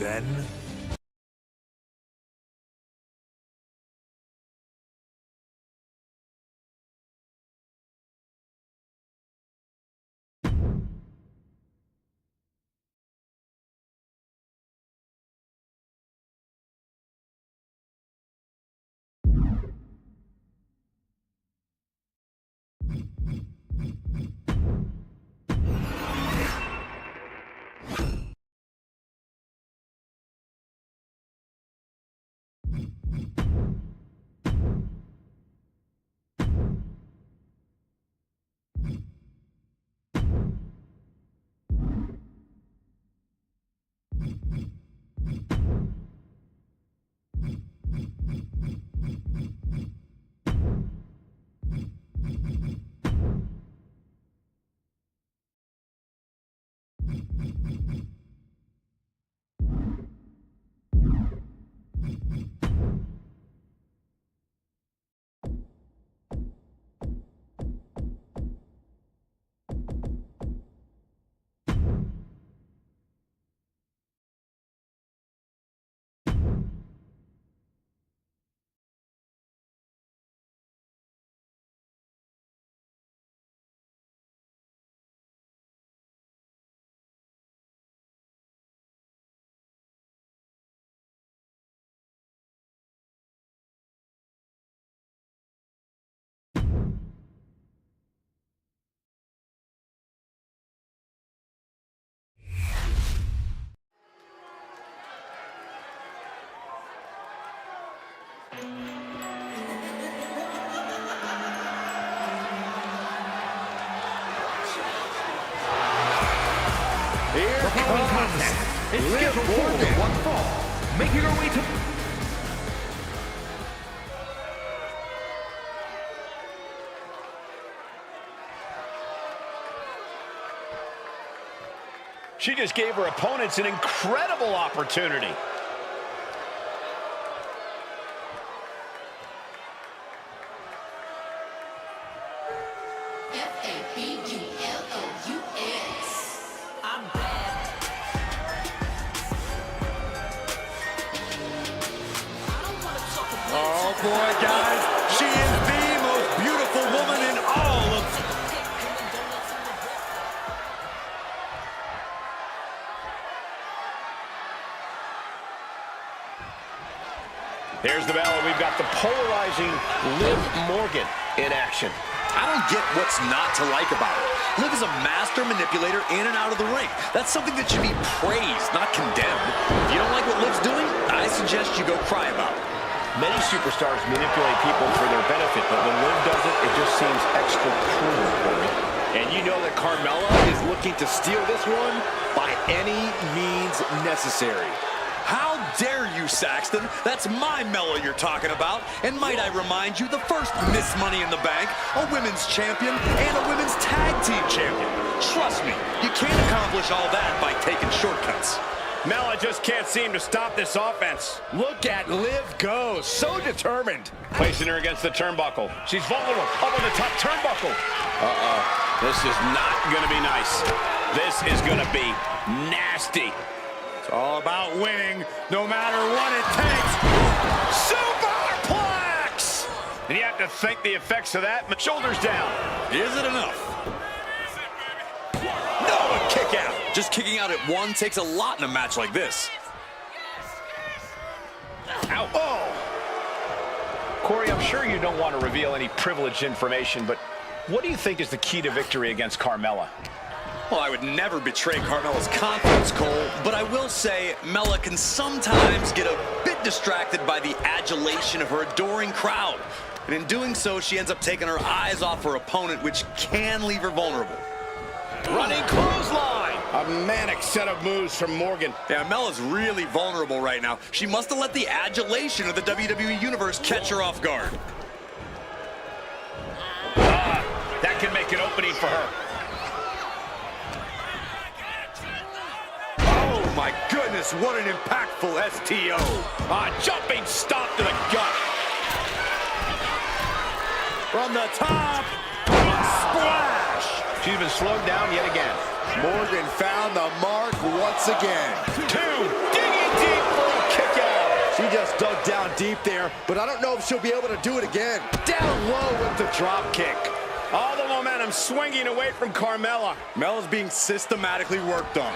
then? The following contest is scheduled for one fall, making her way to... She just gave her opponents an incredible opportunity. Oh boy, guys, she is the most beautiful woman in all of... There's the bell, and we've got the polarizing Liv Morgan in action. I don't get what's not to like about her. Liv is a master manipulator in and out of the ring. That's something that should be praised, not condemned. If you don't like what Liv's doing, I suggest you go cry about it. Many superstars manipulate people for their benefit, but when Liv does it, it just seems extra cruel for me. And you know that Carmella is looking to steal this one by any means necessary. How dare you, Saxton? That's my Mella you're talking about. And might I remind you, the first Miss Money in the Bank, a women's champion, and a women's tag team champion. Trust me, you can't accomplish all that by taking shortcuts. Mella just can't seem to stop this offense. Look at Liv go, so determined. Placing her against the turnbuckle. She's vulnerable, up on the top turnbuckle. This is not going to be nice. This is going to be nasty. It's all about winning, no matter what it takes. Superplex! And you have to think the effects of that. Shoulders down. Is it enough? No, a kick out. Just kicking out at one takes a lot in a match like this. Ow. Oh. Corey, I'm sure you don't want to reveal any privileged information, but what do you think is the key to victory against Carmella? Well, I would never betray Carmella's confidence, Cole, but I will say Mella can sometimes get a bit distracted by the adulation of her adoring crowd. And in doing so, she ends up taking her eyes off her opponent, which can leave her vulnerable. Running clothesline. A manic set of moves from Morgan. Yeah, Mella's really vulnerable right now. She must have let the adulation of the WWE Universe catch her off guard. That can make an opening for her. Oh my goodness, what an impactful STO. A jumping stomp to the gut. From the top, splash. She's been slowed down yet again. Morgan found the mark once again. 2, digging She just dug down deep there, but I don't know if she'll be able to do it again. Down low with the drop kick. All the momentum swinging away from Carmella. Mella's being systematically worked on.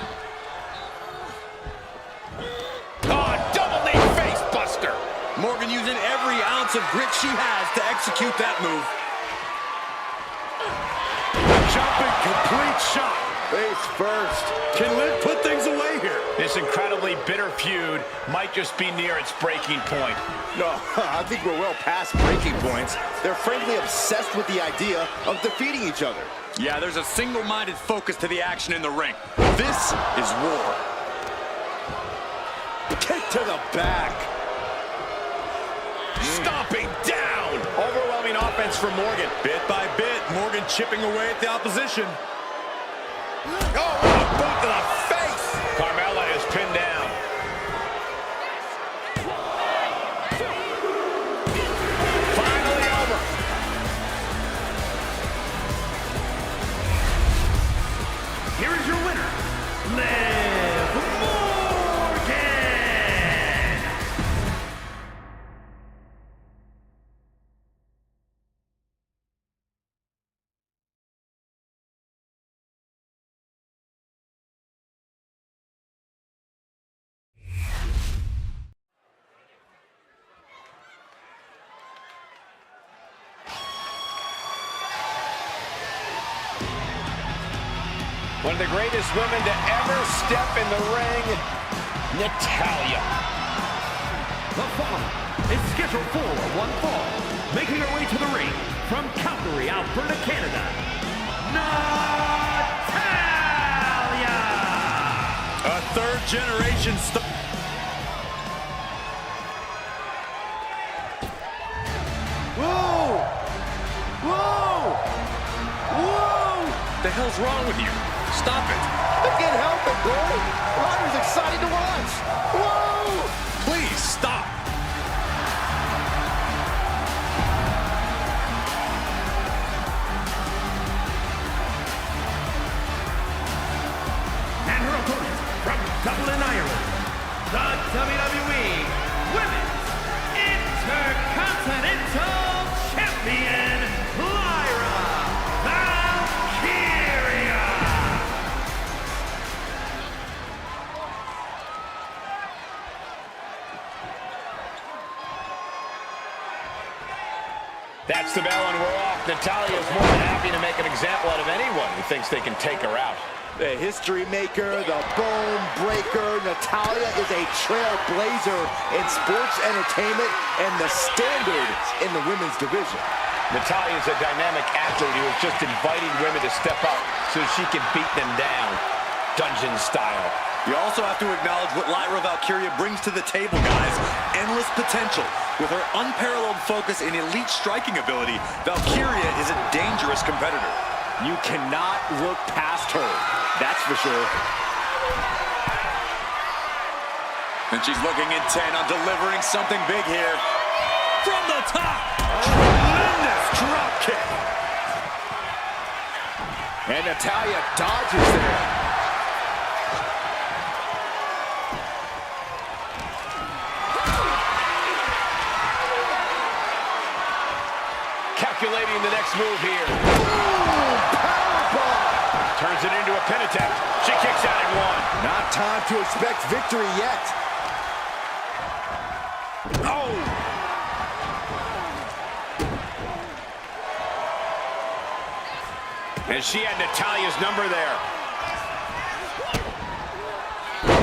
Oh, double knee face buster. Morgan using every ounce of grit she has to execute that move. Jumping complete shot. Face first. Can Liv put things away here? This incredibly bitter feud might just be near its breaking point. No, I think we're well past breaking points. They're frankly obsessed with the idea of defeating each other. Yeah, there's a single-minded focus to the action in the ring. This is war. Kick to the back. Stomping down. Overwhelming offense for Morgan. Bit by bit, Morgan chipping away at the opposition. Oh, what a boot to the face. Carmella is pinned down. Finally over. Here is your winner, Liv Morgan. One of the greatest women to ever step in the ring, Natalya. The following is scheduled for one fall, making her way to the ring from Calgary, Alberta, Canada, Natalya! A third-generation star. Whoa! Whoa! Whoa! What the hell's wrong with you? Stop it. I can't help it, Cole. Ryder's exciting to watch. Whoa! Please, stop. And her opponent from Dublin, Ireland, the WWE Women's Intercontinental Champion, Lyra Valkyria. That's the bell and we're off. Natalya is more than happy to make an example out of anyone who thinks they can take her out. The history maker, the bone breaker, Natalya is a trailblazer in sports entertainment and the standard in the women's division. Natalya is a dynamic athlete who is just inviting women to step up so she can beat them down, dungeon style. You also have to acknowledge what Lyra Valkyria brings to the table, guys. Endless potential. With her unparalleled focus and elite striking ability, Valkyria is a dangerous competitor. You cannot look past her, that's for sure. And she's looking intent on delivering something big here. From the top! Tremendous drop kick! And Natalya dodges there. Calculating the next move here. Powerbomb! Turns it into a pin attempt. She kicks out at one. Not time to expect victory yet. Oh! And she had Natalya's number there.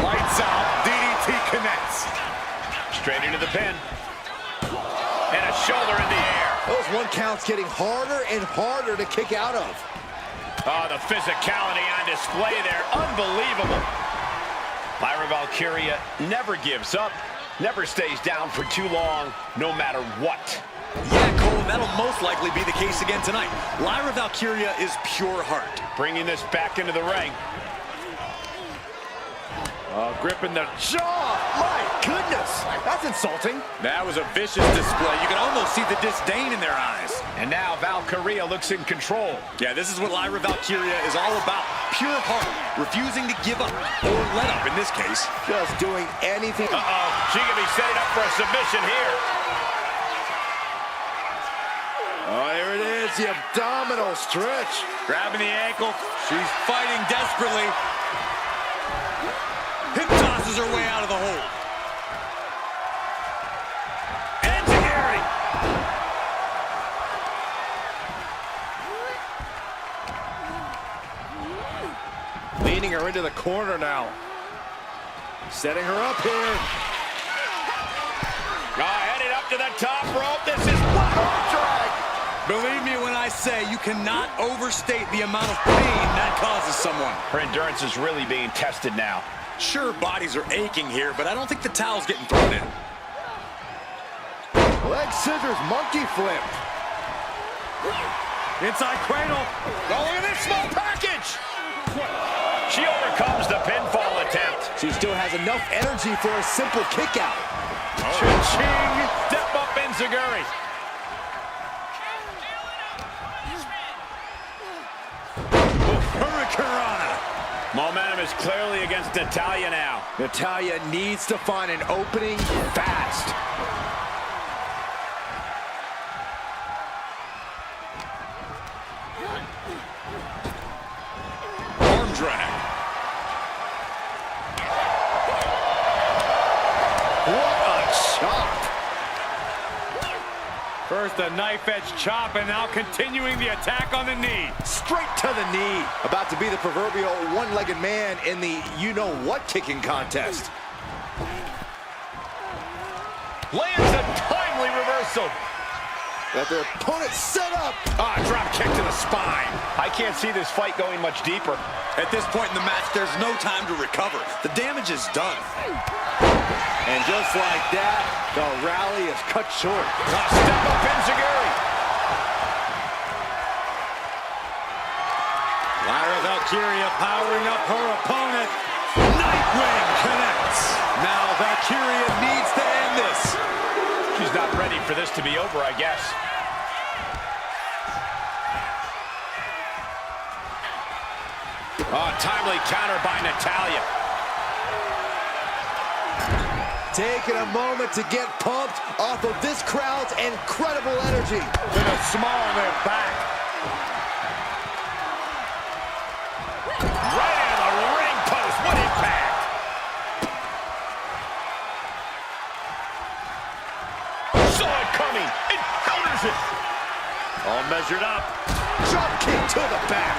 Lights out. DDT connects. Straight into the pin. And a shoulder in the air. Those one counts getting harder and harder to kick out of. Oh, the physicality on display there. Unbelievable. Lyra Valkyria never gives up, never stays down for too long, no matter what. Yeah, Cole, that'll most likely be the case again tonight. Lyra Valkyria is pure heart. Bringing this back into the ring. Gripping the jaw. My goodness, that's insulting. That was a vicious display. You can almost see the disdain in their eyes. And now Valkyria looks in control. Yeah, this is what Lyra Valkyria is all about. Pure heart, refusing to give up, or let up in this case. Just doing anything. Uh-oh, she could be setting up for a submission here. Oh, here it is, the abdominal stretch. Grabbing the ankle. She's fighting desperately. Hip tosses her way out of the hole. Enziguri. Leading her into the corner now. Setting her up here. Headed up to the top rope. This is what drag. Believe me when I say you cannot overstate the amount of pain that causes someone. Her endurance is really being tested now. Sure, bodies are aching here, but I don't think the towel's getting thrown in. Leg scissors, monkey flip. Inside cradle. Oh, look at this small package. She overcomes the pinfall attempt. She still has enough energy for a simple kick out. Cha-ching! Step up Enziguri. Hurricanrana. Momentum is clearly against Natalya now. Natalya needs to find an opening fast. Arm drag. What a chop. First a knife-edge chop, and now continuing the attack on the knee. Straight to the knee. About to be the proverbial one-legged man in the you-know-what kicking contest. Lands a timely reversal. Got their opponent set up. Drop kick to the spine. I can't see this fight going much deeper. At this point in the match, there's no time to recover. The damage is done. And just like that, the rally is cut short. Step up Enziguri. Lyra Valkyria powering up her opponent. Nightwing connects. Now Valkyria needs to end this. She's not ready for this to be over, I guess. Timely counter by Natalya. Taking a moment to get pumped off of this crowd's incredible energy. With a small on their back. Right into the ring post. What impact. Saw it coming. It counters it. All measured up. Drop kick to the back.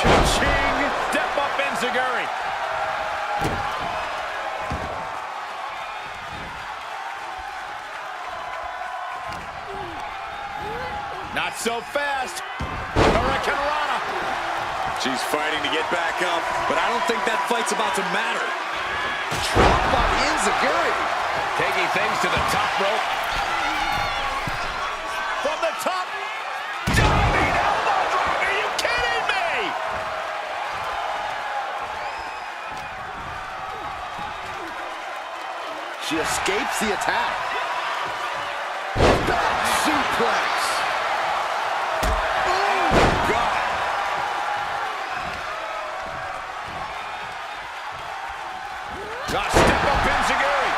Cha-ching. Step up Enziguri. Not so fast. Hurricanrana. She's fighting to get back up, but I don't think that fight's about to matter. Drop by Enziguri. Taking things to the top rope. From the top. Diving elbow drop. Are you kidding me? She escapes the attack. Back suplex. Step up Enziguri.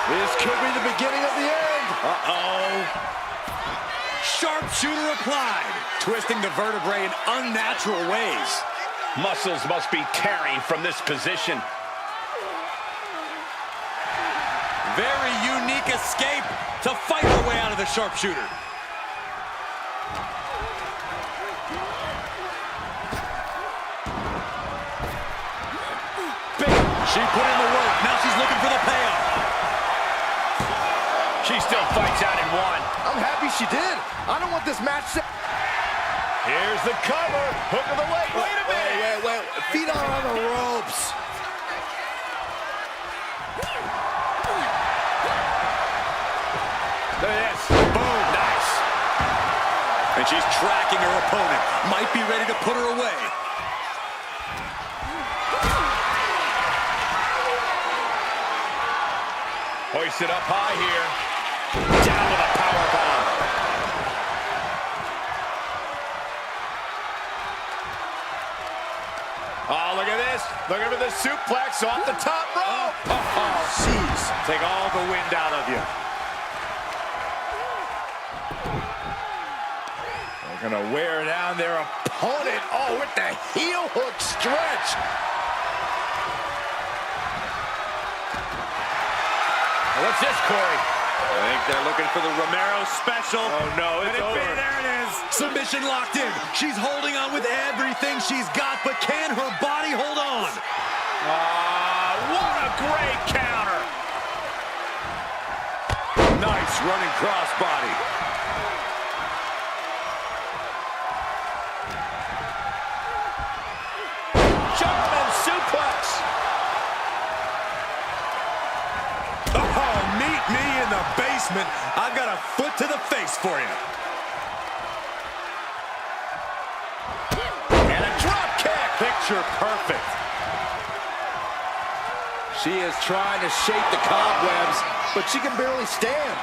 This could be the beginning of the end. Uh-oh. Sharpshooter applied, twisting the vertebrae in unnatural ways. Muscles must be tearing from this position. Very unique escape to fight her way out of the sharpshooter. She put in the work. Now she's looking for the payoff. She still fights out in one. I'm happy she did. I don't want this match to... Here's the cover. Hook of the leg. Wait a minute. Wait. Feet are on the ropes. Look at this. Boom. Nice. And she's tracking her opponent. Might be ready to put her away. Hoisted up high here. Down with a power bomb. Oh, look at this. Looking for the suplex off the top rope. Oh, jeez. Take all the wind out of you. They're going to wear down their opponent. Oh, with the heel hook stretch. What's this, Corey? I think they're looking for the Romero special. Oh, no, it's over. There it is. Submission locked in. She's holding on with everything she's got, but can her body hold on? What a great counter. Nice running crossbody. German suplex. Meet me in the basement. I've got a foot to the face for you. And a drop kick. Picture perfect. She is trying to shake the cobwebs, but she can barely stand.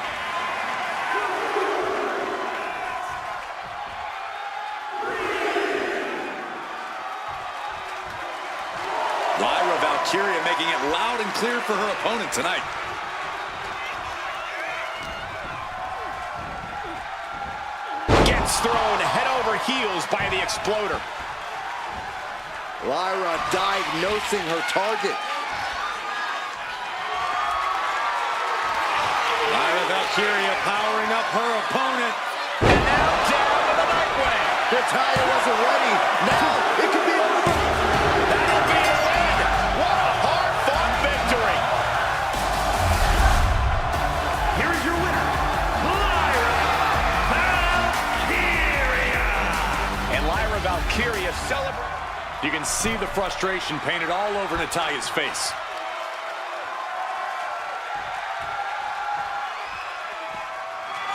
Lyra Valkyria making it loud and clear for her opponent tonight. Thrown head over heels by the exploder. Lyra diagnosing her target. Lyra Valkyria powering up her opponent. And now down with the nightwing. Natalia wasn't ready. Now it could be over. That'll be the win. What a hard-fought victory. Here is your winner, Lyra Valkyria. And Lyra Valkyria celebrates. You can see the frustration painted all over Natalia's face.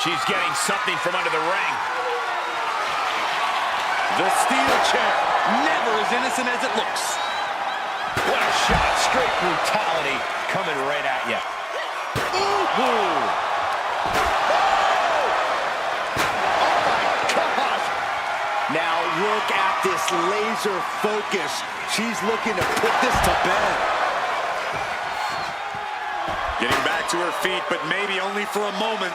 She's getting something from under the ring. The steel chair, never as innocent as it looks. What a shot, straight brutality coming right at you. Ooh. Now look at this laser focus. She's looking to put this to bed. Getting back to her feet, but maybe only for a moment.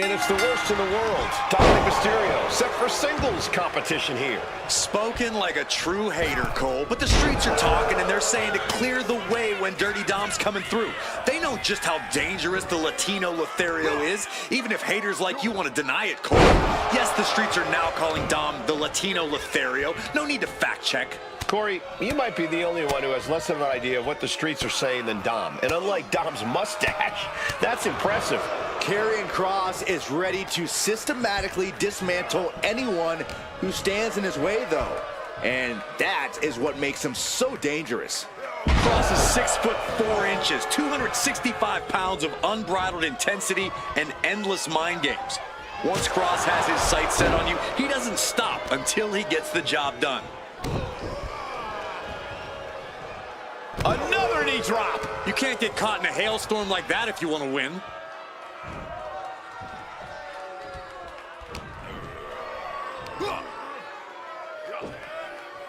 And it's the worst in the world. Dominic Mysterio set for singles competition here. Spoken like a true hater, Cole, but the streets are talking and they're saying to clear the way when Dirty Dom's coming through. They know just how dangerous the Latino Lothario is, even if haters like you want to deny it, Cole. Yes, the streets are now calling Dom the Latino Lothario. No need to fact check. Corey, you might be the only one who has less of an idea of what the streets are saying than Dom. And unlike Dom's mustache, that's impressive. Karrion Kross is ready to systematically dismantle anyone who stands in his way, though. And that is what makes him so dangerous. Kross is 6'4", 265 pounds of unbridled intensity and endless mind games. Once Kross has his sights set on you, he doesn't stop until he gets the job done. Another knee drop. You can't get caught in a hailstorm like that if you want to win.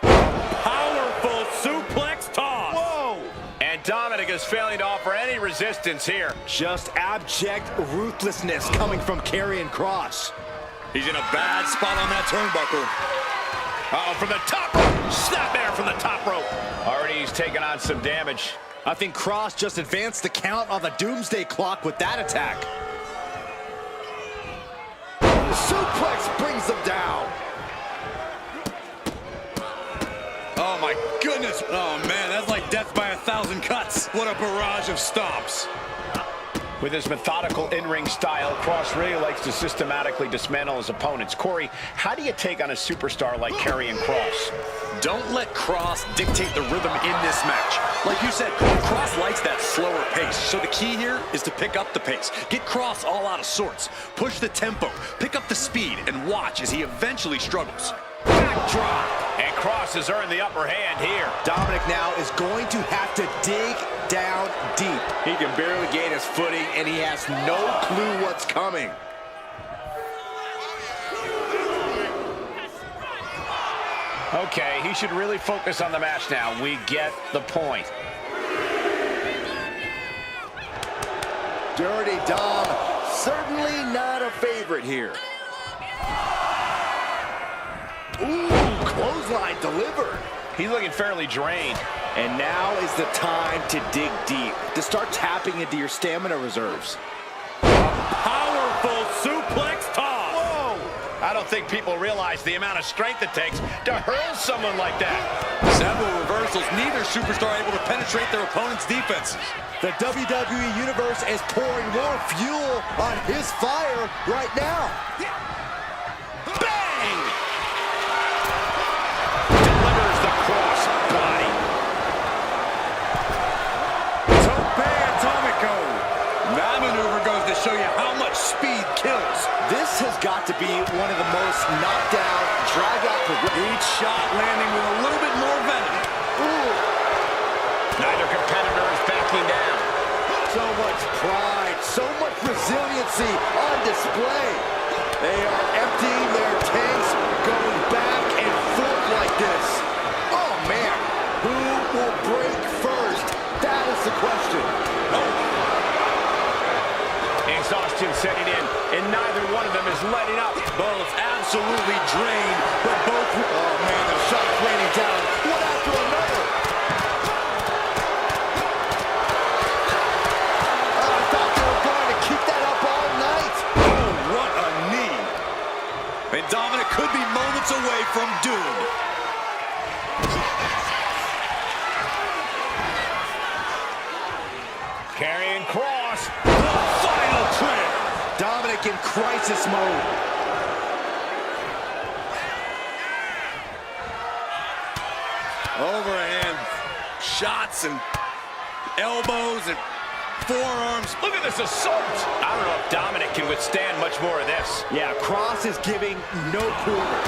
Powerful suplex toss. Whoa! And Dominic is failing to offer any resistance here. Just abject ruthlessness coming from Karrion Kross. He's in a bad spot on that turnbuckle. Uh-oh, from the top rope. Snap there from the top rope. Already he's taken on some damage. I think Kross just advanced the count on the doomsday clock with that attack. The suplex brings them down. Oh my goodness. Oh man, that's like death by 1,000 cuts. What a barrage of stomps. With his methodical in-ring style, Kross really likes to systematically dismantle his opponents. Corey, how do you take on a superstar like Karrion Kross? Don't let Kross dictate the rhythm in this match. Like you said, Kross likes that slower pace. So the key here is to pick up the pace. Get Kross all out of sorts. Push the tempo, pick up the speed, and watch as he eventually struggles. Backdrop. And Kross has earned the upper hand here. Dominic now is going to have to dig down deep. He can barely gain his footing, and he has no clue what's coming. Okay, he should really focus on the match now. We get the point. Dirty Dom, certainly not a favorite here. Ooh, clothesline delivered. He's looking fairly drained. And now is the time to dig deep, to start tapping into your stamina reserves. Powerful suplex toss. Whoa! I don't think people realize the amount of strength it takes to hurl someone like that. Several reversals, neither superstar able to penetrate their opponent's defenses. The WWE Universe is pouring more fuel on his fire right now. Bang! Delivers the cross body. Tope Atomico. That maneuver goes to show you how much speed kills. This has got to be one of the most knockdown, drag-out. Each shot landing with a little bit more venom. Ooh. Neither competitor is backing down. So much pride, so much resiliency on display. They are emptying their tanks, going back and forth like this. Oh, man. Who will break first? That is the question. Exhaustion setting in, and neither one of them is letting up. Both absolutely drained, but both... Oh, man, the shot's raining down. One after another. Oh, I thought they were going to keep that up all night. Oh, what a knee. And Dominic could be moments away from doom. Karrion Kross, the final trip. Dominic in crisis mode. Overhand shots and elbows and forearms. Look at this assault. I don't know if Dominic can withstand much more of this. Yeah, Kross is giving no quarter.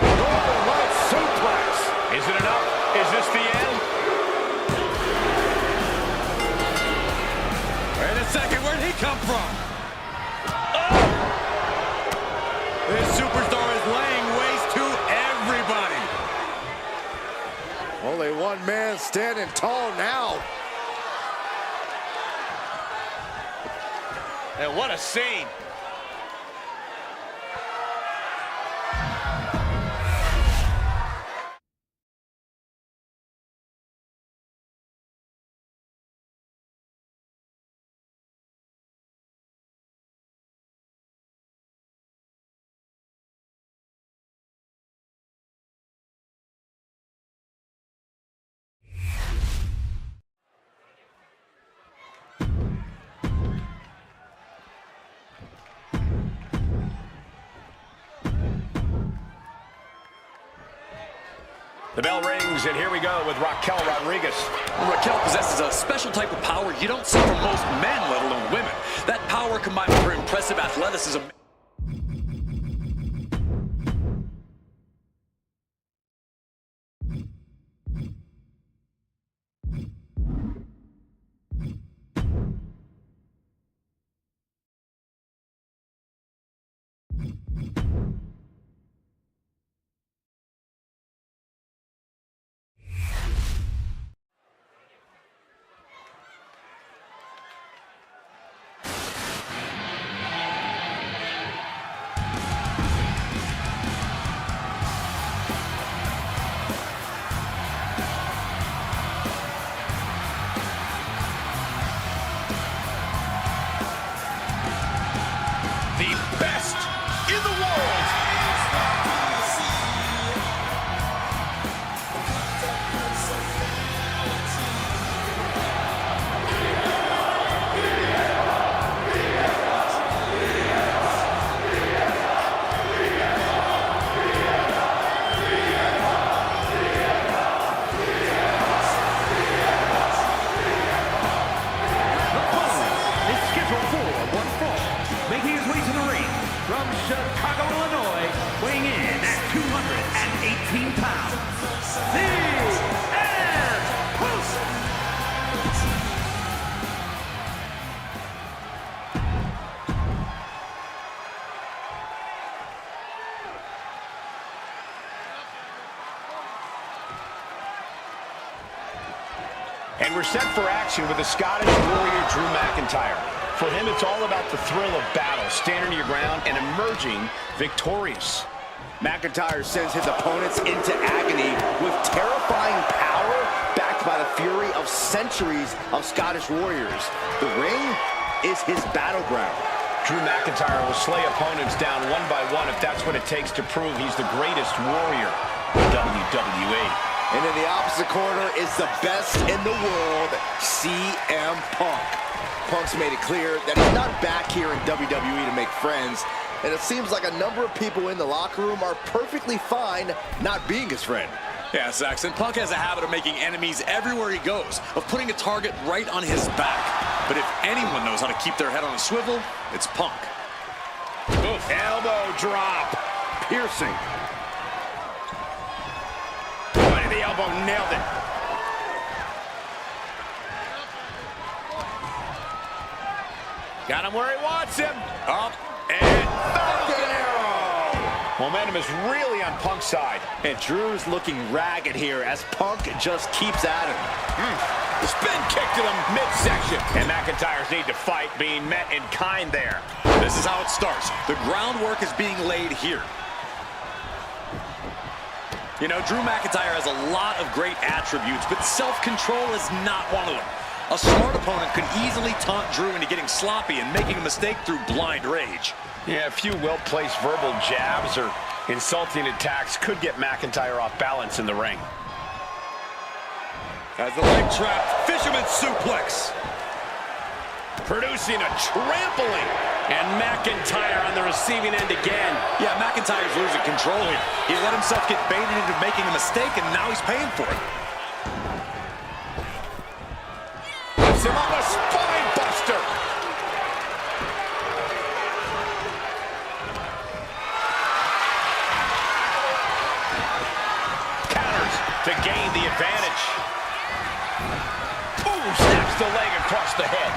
Northern Lights suplex. Is it enough? Is this the end? Wait a second, where'd he come from? Oh! This superstar is laying waste to everybody. Only one man standing tall now. And what a scene. The bell rings, and here we go with Raquel Rodriguez. Raquel possesses a special type of power you don't see from most men, let alone women. That power combined with her impressive athleticism Chicago, Illinois, weighing in at 218 pounds, CM Punk. And we're set for action with the Scottish warrior, Drew McIntyre. For him, it's all about the thrill of battle, standing your ground and emerging victorious. McIntyre sends his opponents into agony with terrifying power backed by the fury of centuries of Scottish warriors. The ring is his battleground. Drew McIntyre will slay opponents down one by one if that's what it takes to prove he's the greatest warrior in WWE. And in the opposite corner is the best in the world, CM Punk. Punk's made it clear that he's not back here in WWE to make friends, and it seems like a number of people in the locker room are perfectly fine not being his friend. Yeah, Saxon, Punk has a habit of making enemies everywhere he goes, of putting a target right on his back. But if anyone knows how to keep their head on a swivel, it's Punk. Oof. Elbow drop. Piercing. The elbow nailed it. Got him where he wants him. Up and gênero. Momentum is really on Punk's side. And Drew's looking ragged here as Punk just keeps at him. Spin kick to the midsection. And McIntyre's need to fight being met in kind there. This is how it starts. The groundwork is being laid here. You know, Drew McIntyre has a lot of great attributes, but self-control is not one of them. A smart opponent could easily taunt Drew into getting sloppy and making a mistake through blind rage. Yeah, a few well-placed verbal jabs or insulting attacks could get McIntyre off balance in the ring. As the leg trap, fisherman suplex. Producing a trampling. And McIntyre on the receiving end again. Yeah, McIntyre's losing control here. He let himself get baited into making a mistake, and now he's paying for it. Puts him on a spine buster. Counters to gain the advantage. Ooh, snaps the leg across the head.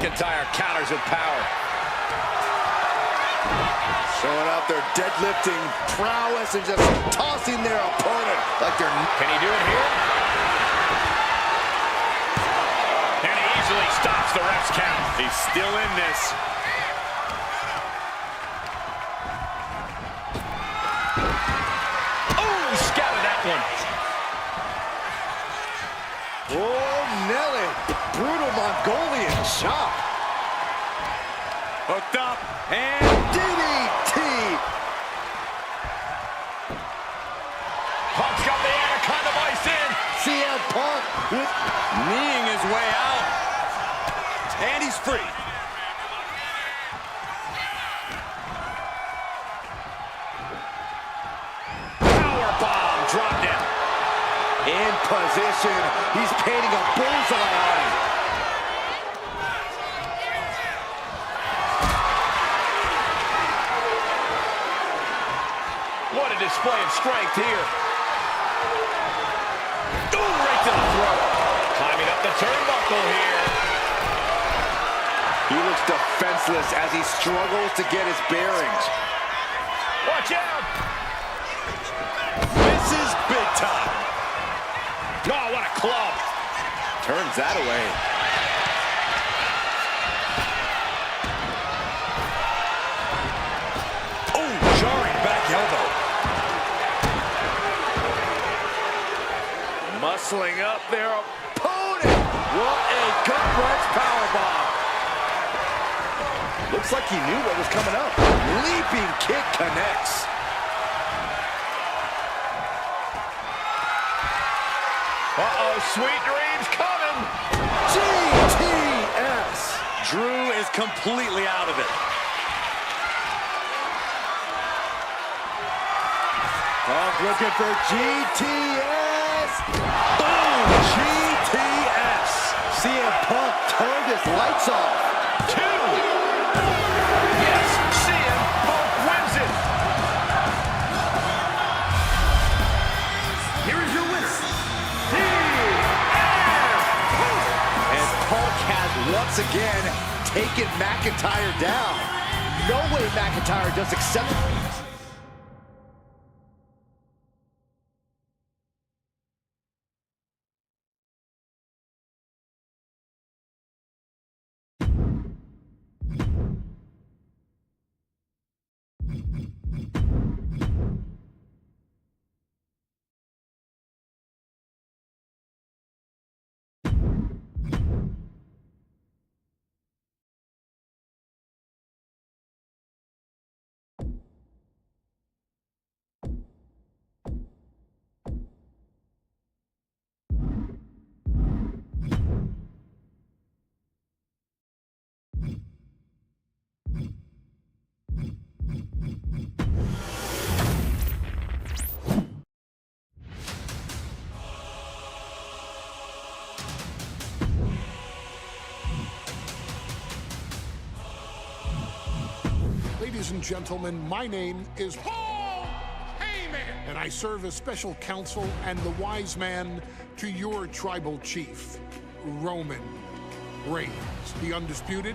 McIntyre counters with power. Showing out their deadlifting prowess and just tossing their opponent like they're... Can he do it here? And he easily stops the ref's count. He's still in this. Oh, scattered that one. Oh, Nelly. Brutal Mongolian chop. Hooked up, and DDT. Punk's got the anaconda vice in. CM Punk with kneeing his way out. And he's free. Powerbomb dropped him. in position. He's painting a bullseye on him. What a display of strength here. Ooh, right to the throat. Climbing up the turnbuckle here. He looks defenseless as he struggles to get his bearings. Watch out. This is big time. Oh, what a club. Turns that away. Oh, jarring back elbow. Muscling up their opponent. What a gut-wrench powerbomb. Looks like he knew what was coming up. Leaping kick connects. Uh-oh, sweet dreams coming. GTS. Drew is completely out of it. Punk looking for GTS. lights off. 2. Yes, CM Punk wins it. Here is your winner, And Punk has once again taken McIntyre down. No way McIntyre does accept it. Ladies and gentlemen, my name is Paul Heyman, and I serve as special counsel and the wise man to your tribal chief, Roman Reigns, the undisputed,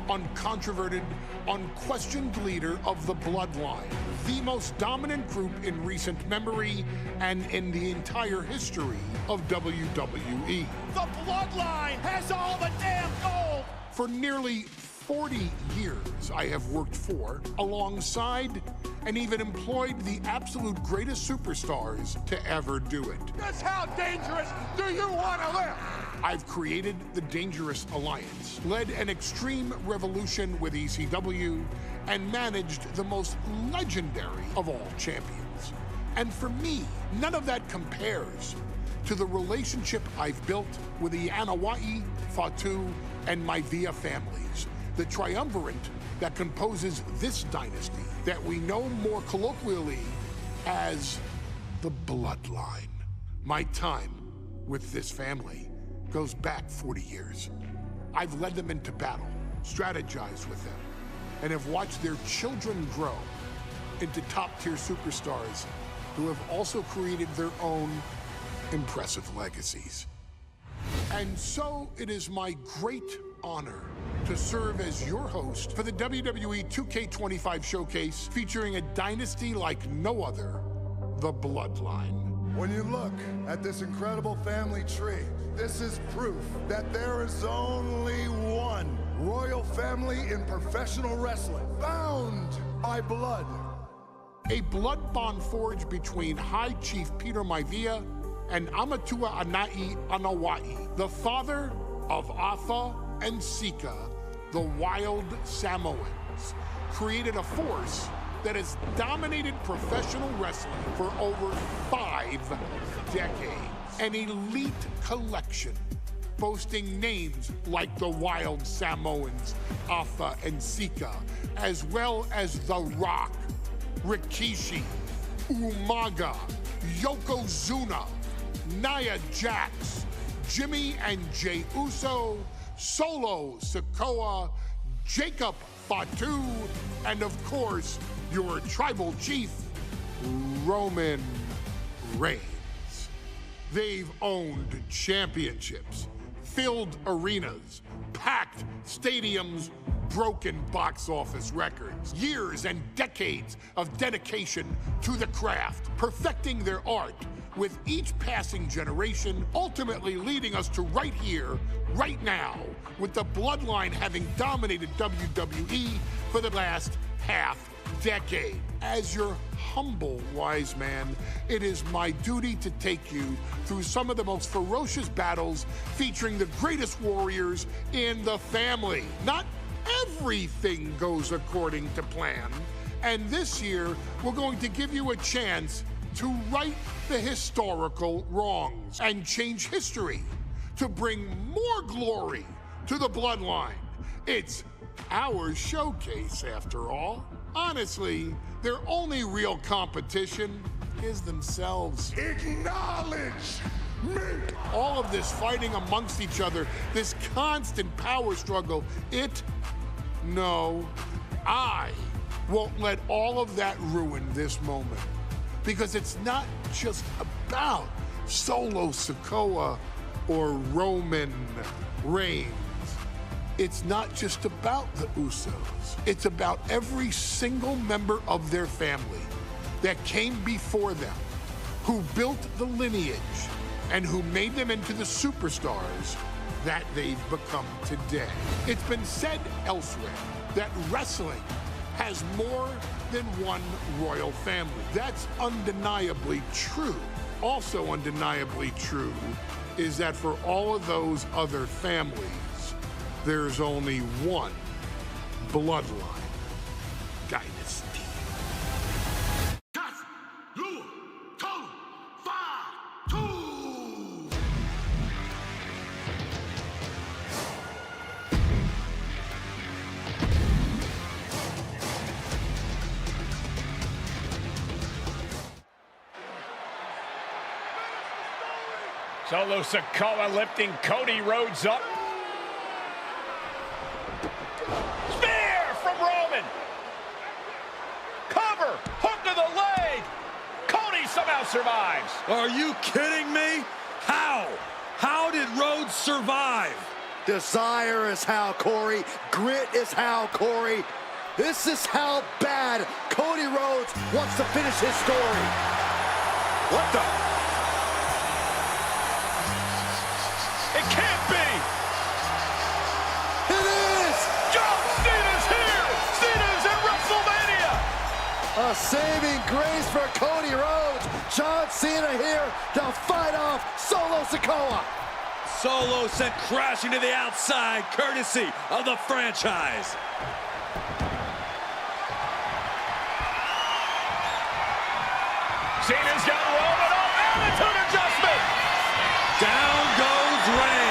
uncontroverted, unquestioned leader of the Bloodline, the most dominant group in recent memory and in the entire history of WWE. The Bloodline has all the damn gold! For nearly 40 years, I have worked for, alongside, and even employed the absolute greatest superstars to ever do it. Just how dangerous do you want to live? I've created the Dangerous Alliance, led an extreme revolution with ECW, and managed the most legendary of all champions. And for me, none of that compares to the relationship I've built with the Anoa'i, Fatu, and Maivia families, the triumvirate that composes this dynasty that we know more colloquially as the Bloodline. My time with this family goes back 40 years. I've led them into battle, strategized with them, and have watched their children grow into top-tier superstars who have also created their own impressive legacies. And so it is my great honor to serve as your host for the WWE 2K25 showcase featuring a dynasty like no other, the Bloodline. When you look at this incredible family tree, this is proof that there is only one royal family in professional wrestling, bound by blood. A blood bond forged between High Chief Peter Maivia and Amatua Anai Anoa'i, the father of Afa and Sika, the wild Samoans, created a force that has dominated professional wrestling for over 5 decades. An elite collection boasting names like the wild Samoans, Afa and Sika, as well as The Rock, Rikishi, Umaga, Yokozuna, Nia Jax, Jimmy and Jey Uso, Solo Sikoa, Jacob Fatu, and of course, your tribal chief, Roman Reigns. They've owned championships, filled arenas, packed stadiums, broken box office records, years and decades of dedication to the craft, perfecting their art with each passing generation, ultimately leading us to right here, right now, with the Bloodline having dominated WWE for the last half decade. As your humble wise man, it is my duty to take you through some of the most ferocious battles featuring the greatest warriors in the family. Not everything goes according to plan, and this year we're going to give you a chance to right the historical wrongs and change history to bring more glory to the Bloodline. It's our showcase, after all. Honestly, their only real competition is themselves. Acknowledge me! All all of this fighting amongst each other, this constant power struggle, no, I won't let all of that ruin this moment. Because it's not just about Solo Sikoa or Roman Reigns. It's not just about the Usos. It's about every single member of their family that came before them, who built the lineage and who made them into the superstars that they've become today. It's been said elsewhere that wrestling has more than one royal family. That's undeniably true. Also undeniably true is that for all of those other families, there's only one bloodline dynasty. Solo Sikoa lifting Cody Rhodes up. Spear from Roman. Cover, hook to the leg. Cody somehow survives. Are you kidding me? How? How did Rhodes survive? Desire is how, Corey. Grit is how, Corey. This is how bad Cody Rhodes wants to finish his story. What the? It can't be! It is! John Cena's here! Cena's in WrestleMania! A saving grace for Cody Rhodes. John Cena here to fight off Solo Sikoa. Solo sent crashing to the outside, courtesy of the franchise. Cena's got Roman off, attitude adjustment! Down goes Reigns.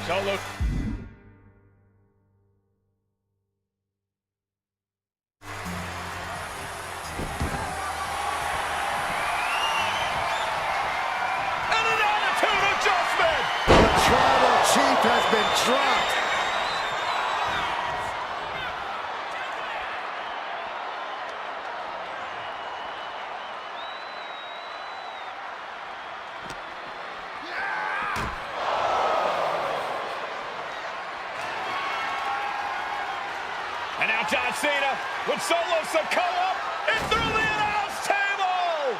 Solo. And an attitude adjustment! The tribal chief has been dropped. And now John Cena with Solo Sikoa and through the announce table!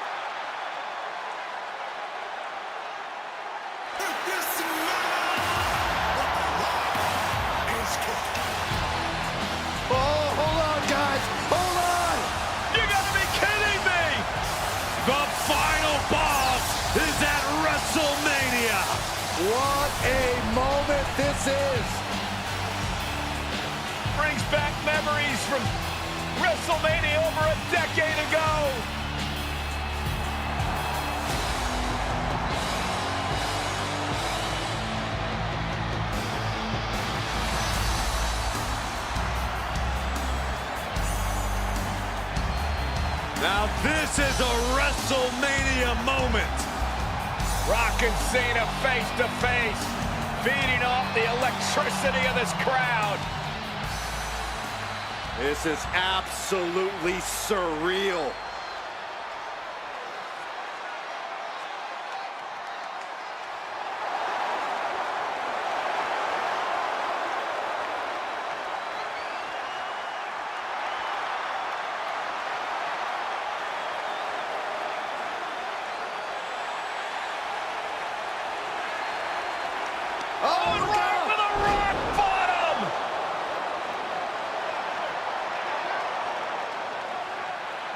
Oh, hold on, guys. Hold on. You gotta be kidding me! The final boss is at WrestleMania. What a moment this is. Brings back memories from WrestleMania over a decade ago. Now this is a WrestleMania moment. Rock and Cena face to face, feeding off the electricity of this crowd. This is absolutely surreal.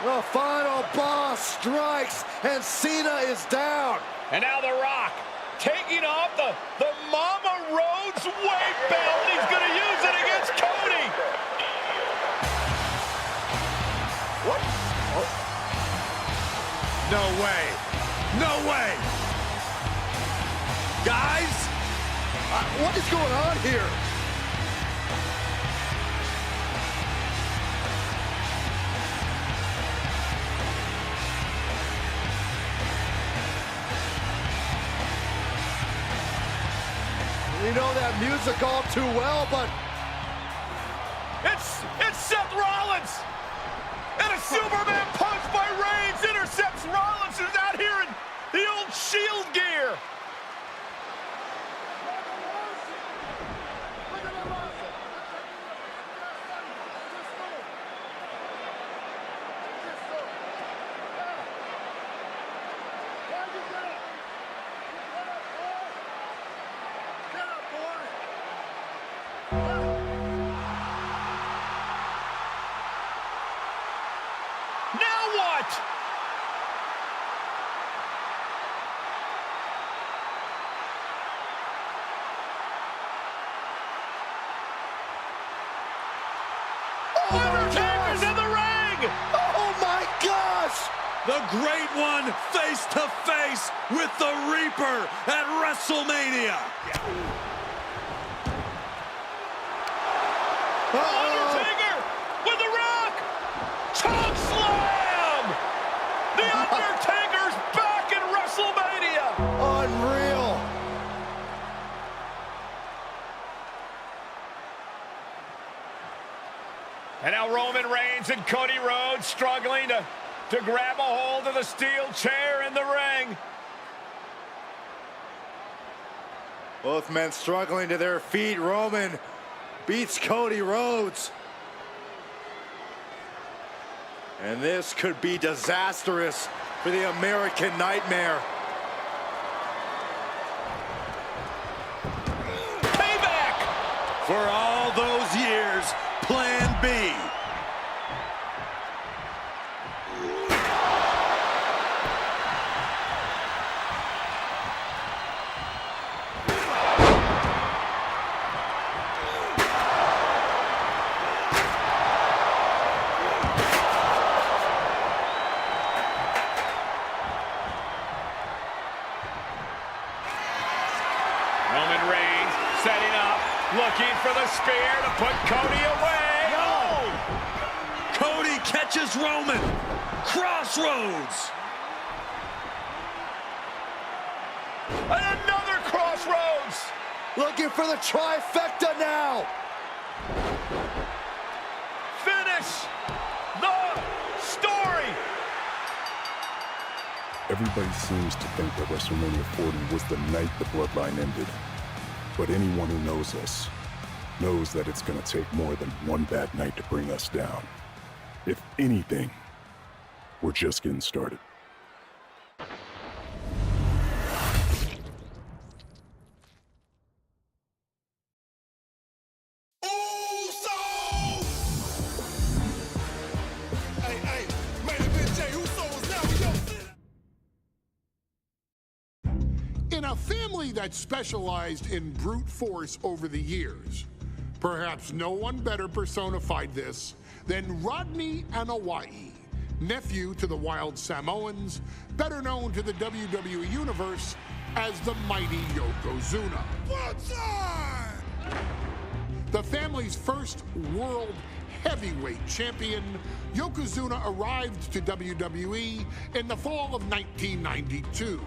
The final boss strikes, and Cena is down. And now The Rock taking off the Mama Rhodes weight belt. He's going to use it against Cody. What? Oh. No way. No way. Guys, What is going on here? We know that music all too well, but It's Seth Rollins. And a Superman punch by Reigns intercepts Rollins, who's out here in the old Shield gear. Undertaker's in the ring! oh my gosh! the great one face to face with the Reaper at WrestleMania. Undertaker with the Rock! Choke slam! The Undertaker's back in WrestleMania! Unreal! And now Roman Reigns and Cody Rhodes struggling to grab a hold of the steel chair in the ring. Both men struggling to their feet. Roman beats Cody Rhodes. And this could be disastrous for the American Nightmare. Payback! For all those years, Plan B. Roman Reigns setting up, looking for the spear to put Cody away. Oh! Cody catches Roman. Crossroads. And another crossroads. Looking for the trifecta now. Finish the story. Everybody seems to think that WrestleMania 40 was the night the Bloodline ended. But anyone who knows us knows that it's going to take more than one bad night to bring us down. If anything, we're just getting started. In a family that specialized in brute force over the years, perhaps no one better personified this than Rodney Anawai, nephew to the Wild Samoans, better known to the WWE Universe as the mighty Yokozuna. The family's first world heavyweight champion, Yokozuna arrived to WWE in the fall of 1992.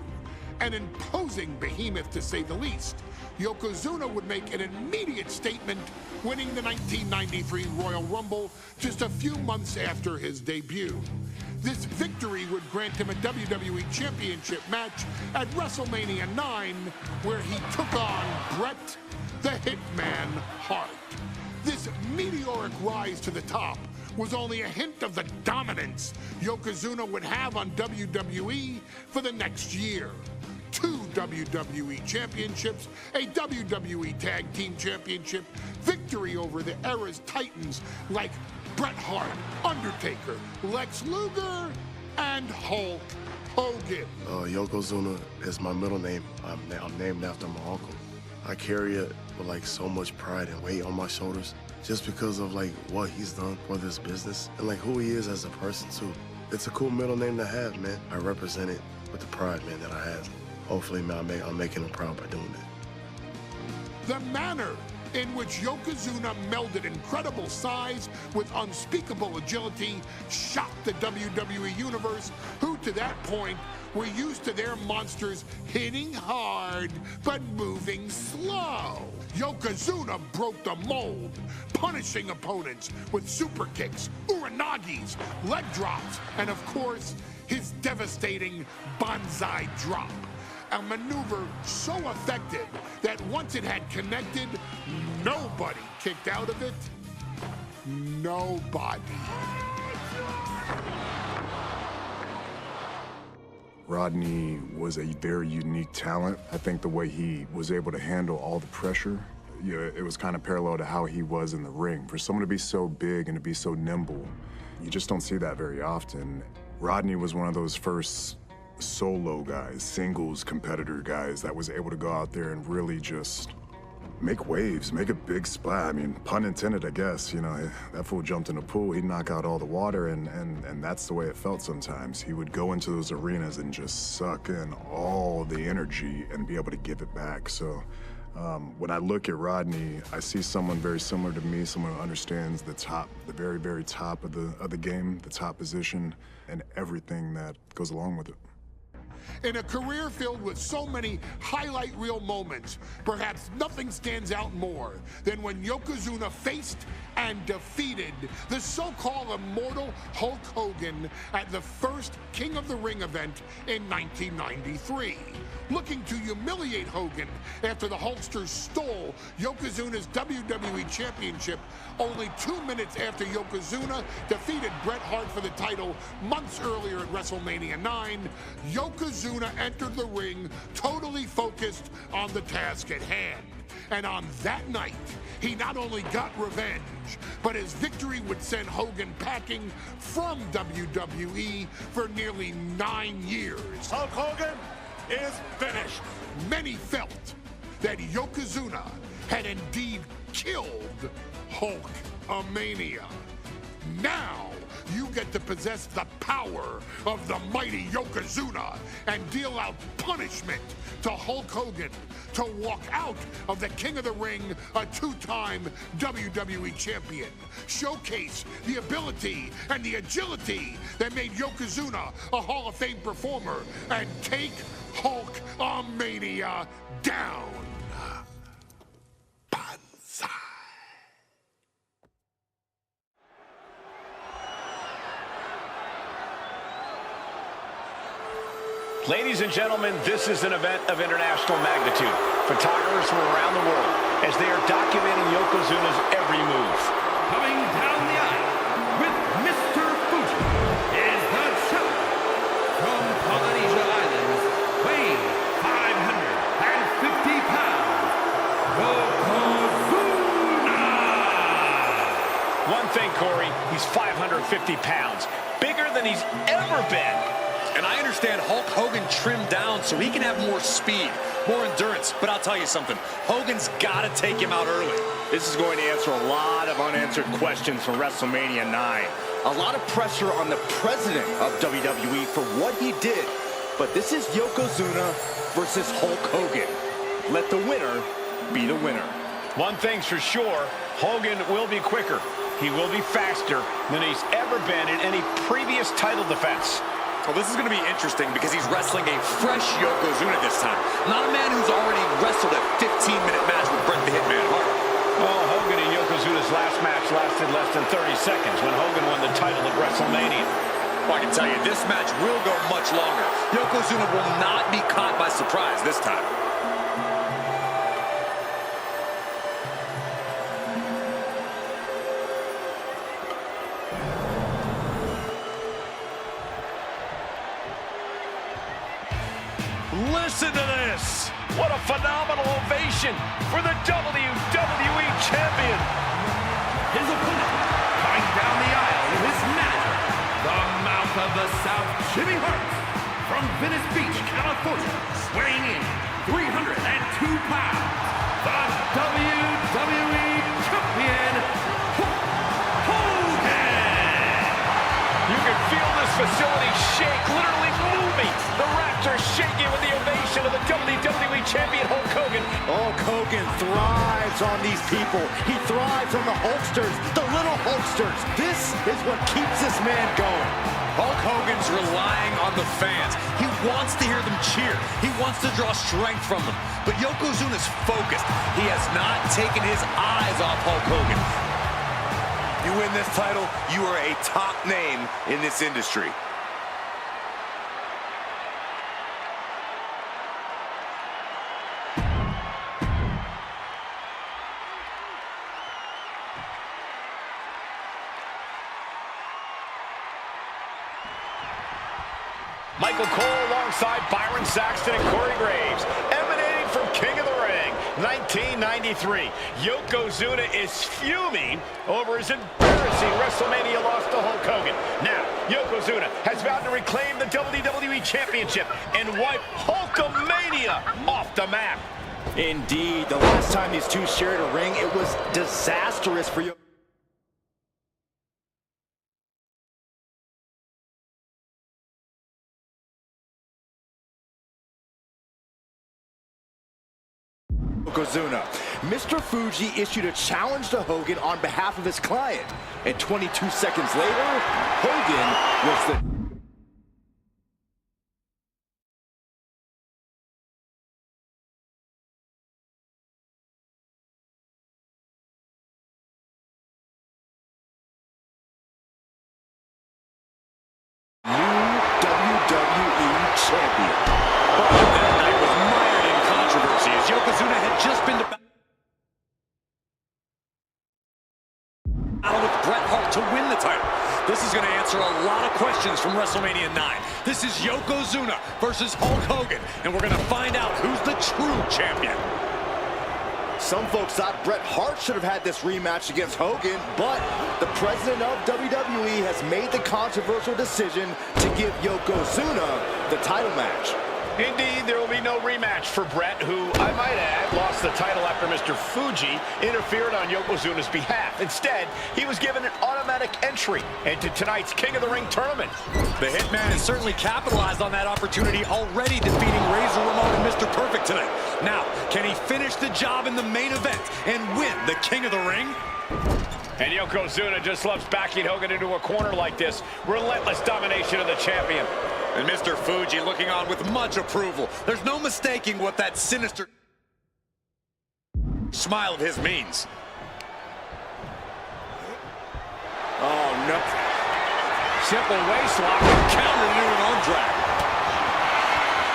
An imposing behemoth, to say the least, Yokozuna would make an immediate statement, winning the 1993 Royal Rumble just a few months after his debut. This victory would grant him a WWE Championship match at WrestleMania 9, where he took on Bret the Hitman Hart. This meteoric rise to the top was only a hint of the dominance Yokozuna would have on WWE for the next year. 2 WWE championships, a WWE Tag Team Championship, victory over the era's titans like Bret Hart, Undertaker, Lex Luger, and Hulk Hogan. Yokozuna is my middle name. I'm named after my uncle. I carry it with like so much pride and weight on my shoulders just because of like what he's done for this business and like who he is as a person too. It's a cool middle name to have, man. I represent it with the pride, man, that I have. Hopefully, man, I'm making him proud by doing it. The manner in which Yokozuna melded incredible size with unspeakable agility shocked the WWE Universe, who to that point were used to their monsters hitting hard but moving slow. Yokozuna broke the mold, punishing opponents with super kicks, uranagis, leg drops, and of course, his devastating banzai drop. A maneuver so effective that once it had connected, nobody kicked out of it. Nobody. Rodney was a very unique talent. I think the way he was able to handle all the pressure, it was kind of parallel to how he was in the ring. For someone to be so big and to be so nimble, you just don't see that very often. Rodney was one of those first solo guys, singles competitor guys that was able to go out there and really just make waves, make a big splash. I mean, pun intended, I guess. You know, that fool jumped in a pool, he'd knock out all the water, and that's the way it felt sometimes. He would go into those arenas and just suck in all the energy and be able to give it back. So when I look at Rodney, I see someone very similar to me, someone who understands the top, the very, very top of the game, the top position, and everything that goes along with it. In a career filled with so many highlight reel moments, perhaps nothing stands out more than when Yokozuna faced and defeated the so-called immortal Hulk Hogan at the first King of the Ring event in 1993. Looking to humiliate Hogan after the Hulkster stole Yokozuna's WWE Championship only 2 minutes after Yokozuna defeated Bret Hart for the title months earlier at WrestleMania 9, Yokozuna entered the ring totally focused on the task at hand. And on that night, he not only got revenge, but his victory would send Hogan packing from WWE for nearly 9 years. Hulk Hogan is finished. Many felt that Yokozuna had indeed killed Hulkamania. Now, you get to possess the power of the mighty Yokozuna and deal out punishment to Hulk Hogan to walk out of the King of the Ring, a 2-time WWE champion. Showcase the ability and the agility that made Yokozuna a Hall of Fame performer and take Hulkamania down. Banzai. Ladies and gentlemen, this is an event of international magnitude. Photographers from around the world as they are documenting Yokozuna's every move. Coming down the aisle with Mr. Fuji is the champion from Polynesia Islands, weighing 550 pounds, Yokozuna! One thing, Corey, he's 550 pounds, bigger than he's ever been. And I understand Hulk Hogan trimmed down so he can have more speed, more endurance. But I'll tell you something, Hogan's got to take him out early. This is going to answer a lot of unanswered questions from WrestleMania 9. A lot of pressure on the president of WWE for what he did. But this is Yokozuna versus Hulk Hogan. Let the winner be the winner. One thing's for sure, Hogan will be quicker. he will be faster than he's ever been in any previous title defense. Well, this is going to be interesting because he's wrestling a fresh Yokozuna this time. Not a man who's already wrestled a 15-minute match with Bret the Hitman Hart. Well, Hogan and Yokozuna's last match lasted less than 30 seconds when Hogan won the title at WrestleMania. Well, I can tell you, this match will go much longer. Yokozuna will not be caught by surprise this time. Listen to this! What a phenomenal ovation for the WWE Champion! His opponent, coming down the aisle with his manager, the Mouth of the South, Jimmy Hart, from Venice Beach, California, weighing in 302 pounds, the WWE Champion, Hogan! You can feel this facility shake, literally moving. The Raptors shaking with the ovation of the WWE Champion, Hulk Hogan. Hulk Hogan thrives on these people. He thrives on the Hulksters, the little Hulksters. This is what keeps this man going. Hulk Hogan's relying on the fans. He wants to hear them cheer. He wants to draw strength from them. But Yokozuna's focused. He has not taken his eyes off Hulk Hogan. You win this title, you are a top name in this industry. Michael Cole alongside Byron Saxton and Corey Graves, emanating from King of the Ring, 1993. Yokozuna is fuming over his embarrassing WrestleMania loss to Hulk Hogan. Now, Yokozuna has vowed to reclaim the WWE Championship and wipe Hulkamania off the map. Indeed, the last time these two shared a ring, it was disastrous for you. Yokozuna. Mr. Fuji issued a challenge to Hogan on behalf of his client, and 22 seconds later, Hogan was the new WWE champion. But that night was mired in controversy as Yokozuna had just been to battle with Bret Hart to win the title. This is going to answer a lot of questions from WrestleMania 9. This is Yokozuna versus Hulk Hogan, and we're going to find out who's the true champion. Some folks thought Bret Hart should have had this rematch against Hogan, but the president of WWE has made the controversial decision to give Yokozuna the title match. Indeed, there will be no rematch for Bret, who, I might add, lost the title after Mr. Fuji interfered on Yokozuna's behalf. Instead, he was given an automatic entry into tonight's King of the Ring tournament. The Hitman has certainly capitalized on that opportunity, already defeating Razor Ramon and Mr. Perfect tonight. Now, can he finish the job in the main event and win the King of the Ring? And Yokozuna just loves backing Hogan into a corner like this. Relentless domination of the champion. And Mr. Fuji looking on with much approval. There's no mistaking what that sinister smile of his means. Oh, no. Simple waist lock and countered into an arm drag.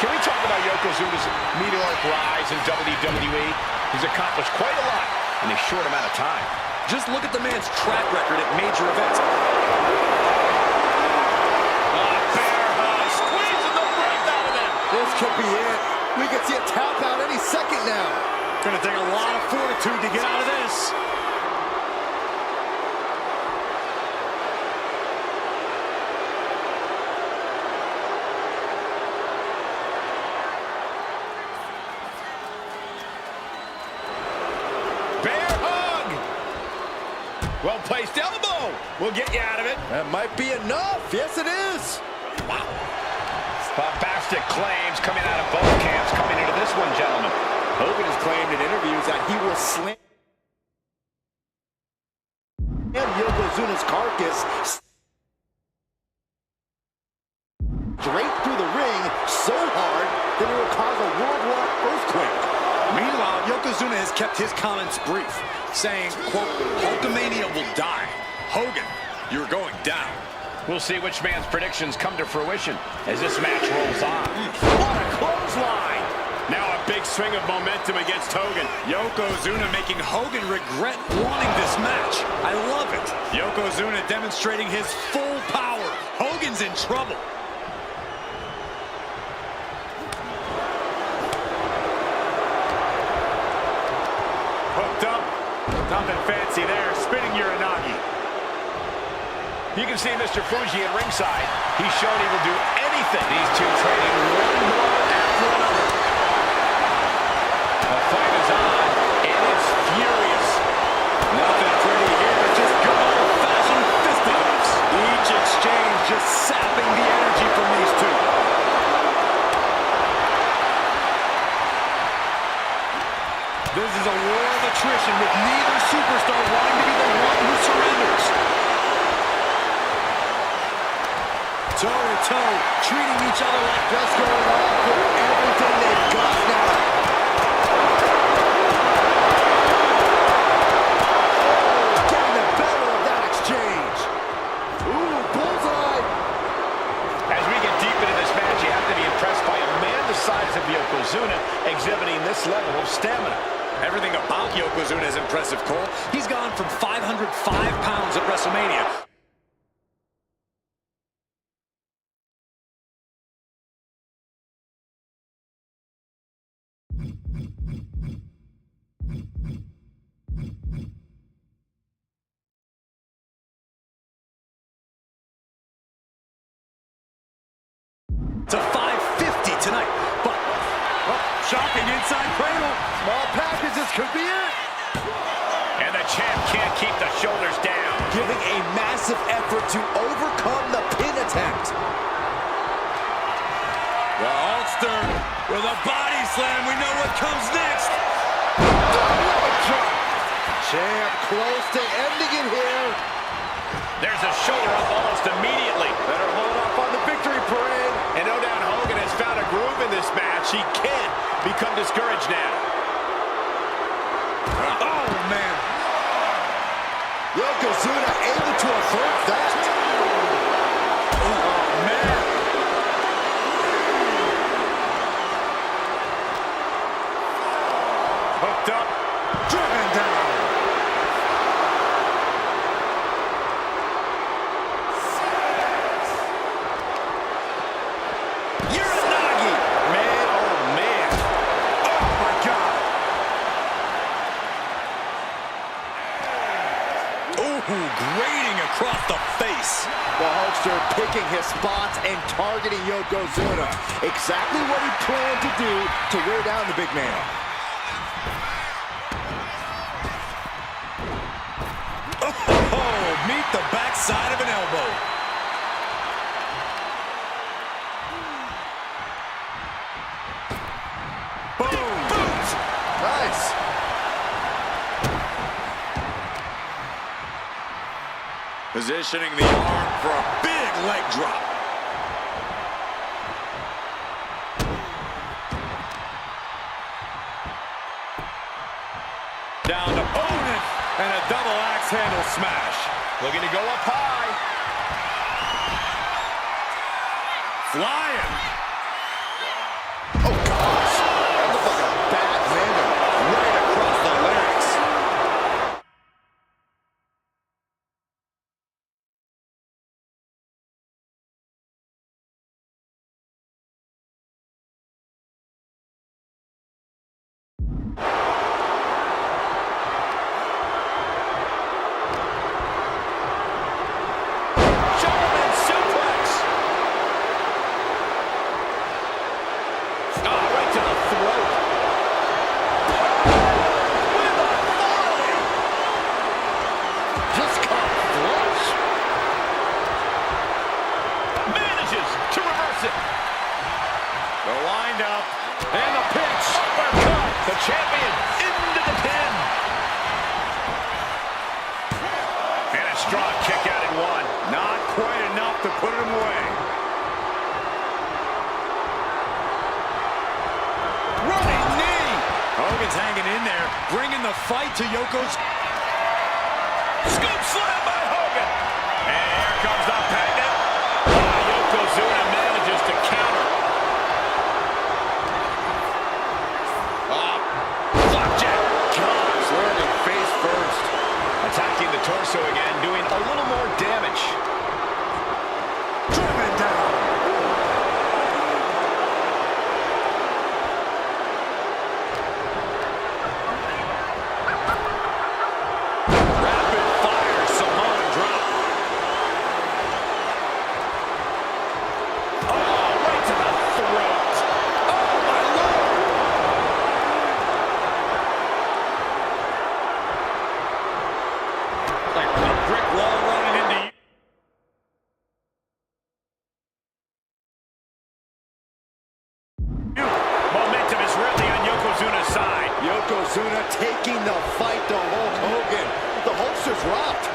Can we talk about Yokozuna's meteoric rise in WWE? He's accomplished quite a lot in a short amount of time. Just look at the man's track record at major events. This could be it. We could see a tap out any second now. Gonna take a lot of fortitude to get out of this. Bear hug! Well-placed elbow will get you out of it. That might be enough. Yes, it is. Wow. Bombastic claims coming out of both camps coming into this one, gentlemen. Hogan has claimed in interviews that he will slam Yokozuna Yokozuna's carcass straight through the ring so hard that it will cause a worldwide earthquake. Meanwhile, Yokozuna has kept his comments brief, saying, quote, Hulkamania will die. Hogan, you're going down. We'll see which man's predictions come to fruition as this match rolls on. What a clothesline! Now a big swing of momentum against Hogan. Yokozuna making Hogan regret wanting this match. I love it. Yokozuna demonstrating his full power. Hogan's in trouble. Hooked up. Nothing fancy there. Spinning Uranagi. You can see Mr. Fuji at ringside. He's shown he will do anything. These two trading one blow after another. The fight is on, and it's furious. Nothing pretty here, just good old-fashioned fisticuffs. Each exchange just sapping the energy from these two. This is a war of attrition with neither superstar wanting to be the one who surrenders. Toe-to-toe, treating each other like Just going off with everything they've got now. Getting the better of that exchange. Ooh, bullseye. As we get deep into this match, you have to be impressed by a man the size of Yokozuna exhibiting this level of stamina. Everything about Yokozuna is impressive, Cole. He's gone from 505 pounds at WrestleMania to 550 tonight. But, shocking inside cradle. Small packages could be it. And the champ can't keep the shoulders down. Giving a massive effort to overcome the pin attempt. The Hulkster with a body slam. We know what comes next. Champ close to ending it here. There's a shoulder up almost immediately. Better hold up on the victory parade. And no doubt Hogan has found a groove in this match. He can't become discouraged now. Oh, man. Yokozuna able to avert that. Oh, man. Hooked up. Driven down. Uranagi. Man, oh man. Oh, my God. Ooh, grating across the face. The Hulkster picking his spots and targeting Yokozuna. Exactly what he planned to do to wear down the big man. Oh, meet the backside of an elbow. Boom. Boot. Nice. Positioning the arm for a big leg drop. Down to opponent and a double axe handle smash. Looking to go up high. Flying. Oh, gosh. That looked like a bad landing right across the larynx. bringing the fight to Yoko's. Scoop slam by Hogan. And here comes the pendant. Yokozuna manages to counter. Flapjack. Gosh, landing face first. Attacking the torso again, doing a little more damage. Driven down. Rapid fire Samoan drop. Oh, right to the throat. Oh, my Lord. Like a brick wall running into you. Momentum is really on Yokozuna's side. Yokozuna taking the fight to Hulk Hogan. The holster's dropped.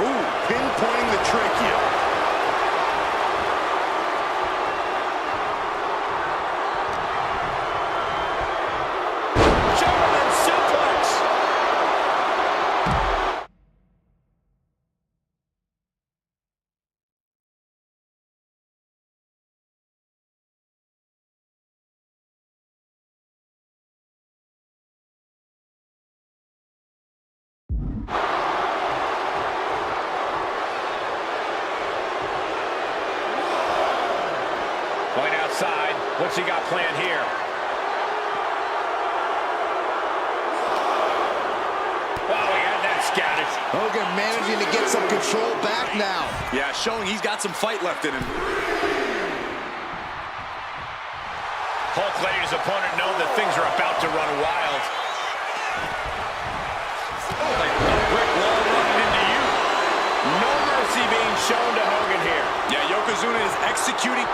Ooh, pinpointing the trachea. German suplex. Point outside. What's he got planned here? Oh, he had that scattered. Hogan managing to get some control back now. Yeah, showing he's got some fight left in him. Hulk letting his opponent know that things are about to run wild. Like a brick wall running into you. No mercy being shown to Hogan here. Yeah, Yokozuna is executing.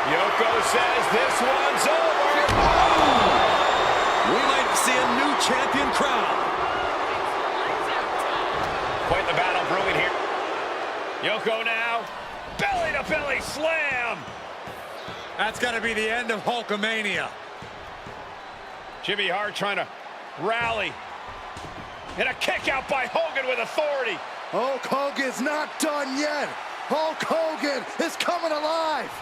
Yoko says this one's over. We might see a new champion crown. Quite the battle brewing here. Yoko now. Belly to belly slam. That's got to be the end of Hulkamania. Jimmy Hart trying to rally. And a kick out by Hogan with authority. Hulk Hogan's not done yet. Hulk Hogan is coming alive.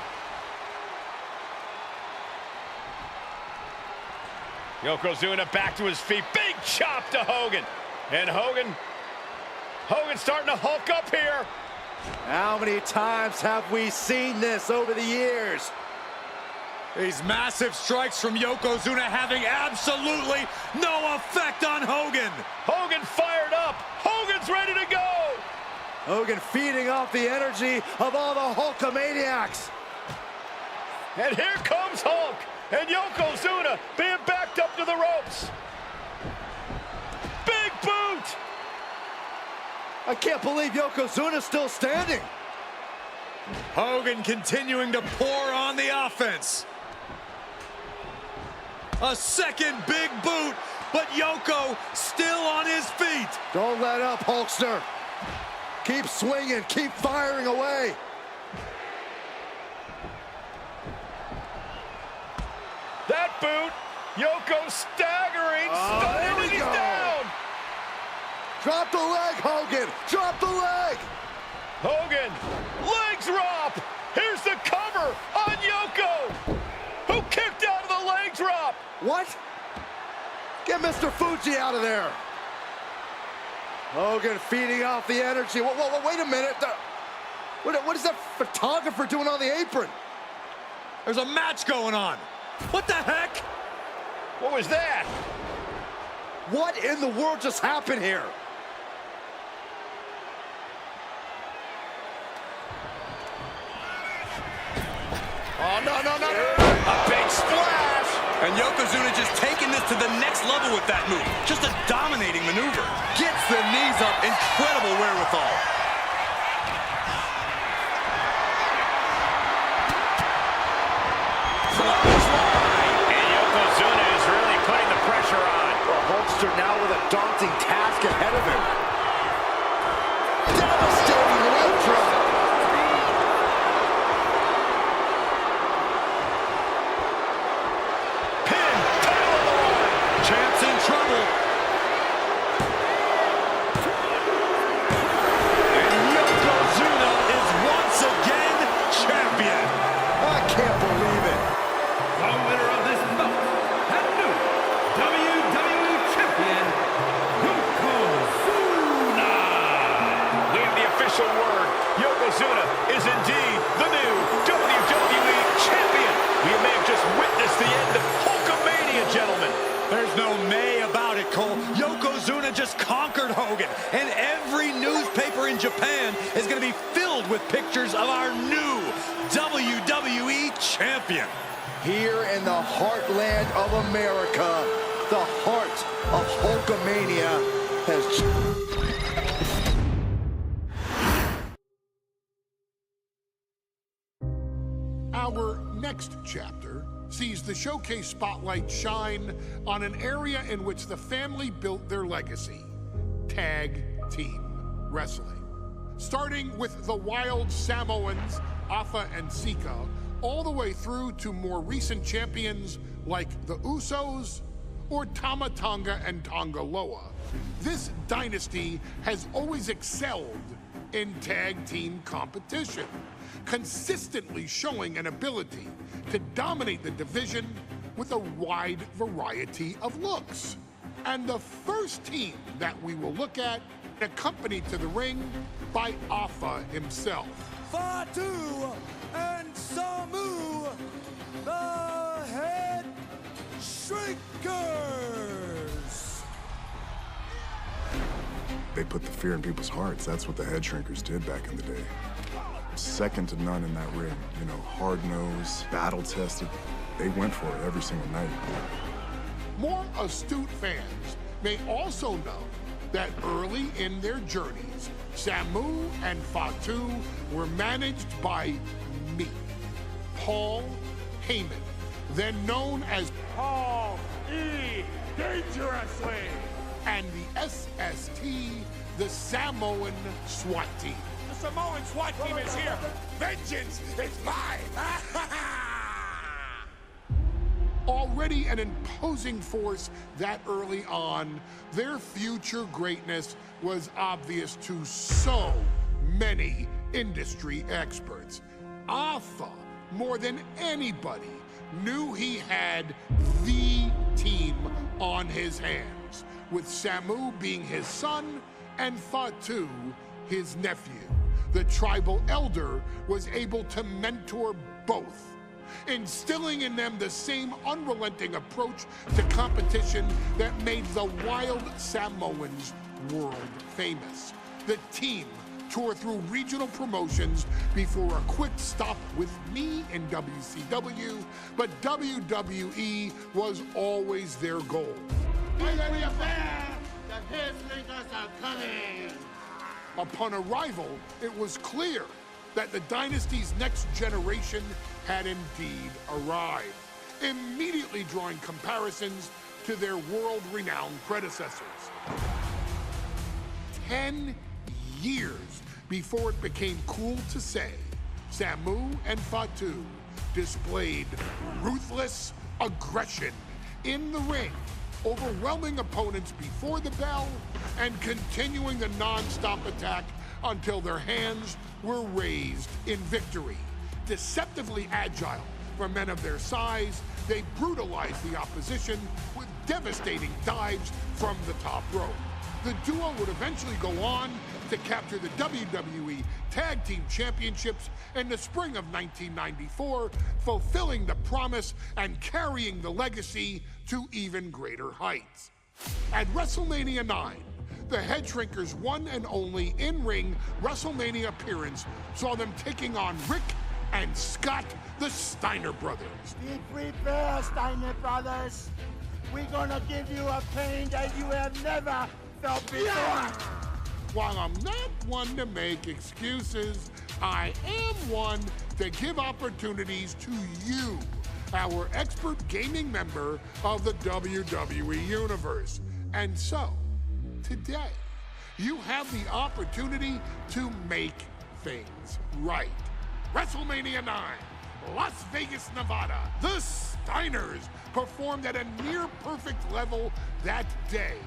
Yokozuna back to his feet. Big chop to Hogan. And Hogan's starting to hulk up here. How many times have we seen this over the years? These massive strikes from Yokozuna having absolutely no effect on Hogan. Hogan fired up. Hogan's ready to go. Hogan feeding off the energy of all the Hulkamaniacs. And here comes Hulk. And Yokozuna being backed up to the ropes. Big boot. I can't believe Yokozuna's still standing. Hogan continuing to pour on the offense. A second big boot, but Yoko still on his feet. Don't let up, Hulkster. Keep swinging, keep firing away. That boot, Yoko staggering, stunning, and he's down. Drop the leg, Hogan. Drop the leg. Hogan, leg drop. Here's the cover on Yoko, who kicked out of the leg drop. What? Get Mr. Fuji out of there. Hogan feeding off the energy. Whoa, wait a minute. What is that photographer doing on the apron? There's a match going on. What the heck? What was that? What in the world just happened here? Oh, no. A big splash. And Yokozuna just taking this to the next level with that move. Just a dominating maneuver. Gets the knees up. Incredible wherewithal. And Yokozuna is really putting the pressure on. Well, Hulk's monster now with a daunting task ahead of him. Devastating leg drop. Pin, tail on the line. Champ's in trouble. And Yokozuna is once again champion. I can't believe it. The winner of this bout and new WWE Champion, Yokozuna. We have the official word. Yokozuna is indeed the new WWE Champion. We may have just witnessed the end of Hulkamania, gentlemen. There's no may about it, Cole. Yokozuna just conquered Hogan, and every newspaper in Japan is going to be filled with pictures of our new WWE Champion. Here in the heartland of America, the heart of Hulkamania has... Our next chapter sees the showcase spotlight shine on an area in which the family built their legacy: tag team wrestling. Starting with the wild Samoans, Afa and Sika, all the way through to more recent champions like the Usos or Tama Tonga and Tonga Loa. This dynasty has always excelled in tag team competition, consistently showing an ability to dominate the division with a wide variety of looks. And the first team that we will look at, accompanied to the ring by Afa himself. Fatu and Samu, the Head Shrinkers. They put the fear in people's hearts. That's what the head shrinkers did back in the day. Second to none in that ring. You know, hard-nosed, battle-tested. They went for it every single night. More astute fans may also know that early in their journeys, Samu and Fatu were managed by me, Paul Heyman, then known as Paul E. Dangerously. and the SST, the Samoan SWAT team. The Samoan SWAT team is here. Vengeance is mine. Already an imposing force that early on, their future greatness was obvious to so many industry experts. Afa, more than anybody, knew he had the team on his hands, with Samu being his son and Fatu his nephew. The tribal elder was able to mentor both, instilling in them the same unrelenting approach to competition that made the wild Samoans world famous. The team toured through regional promotions before a quick stop with me in WCW, but WWE was always their goal. Upon arrival, it was clear that the dynasty's next generation had indeed arrived, immediately drawing comparisons to their world-renowned predecessors. 10 years before it became cool to say, Samu and Fatu displayed ruthless aggression in the ring, overwhelming opponents before the bell and continuing the non-stop attack until their hands were raised in victory. Deceptively agile for men of their size, they brutalized the opposition with devastating dives from the top rope. The duo would eventually go on to capture the WWE Tag Team Championships in the spring of 1994, fulfilling the promise and carrying the legacy to even greater heights. At WrestleMania 9, the Head Shrinkers' one and only in-ring WrestleMania appearance saw them taking on Rick and Scott, the Steiner brothers. Be prepared, Steiner brothers. We're gonna give you a pain that you have never felt before. While I'm not one to make excuses, I am one to give opportunities to you, our expert gaming member of the WWE Universe. And so, today, you have the opportunity to make things right. WrestleMania 9, Las Vegas, Nevada. The Steiners performed at a near-perfect level that day,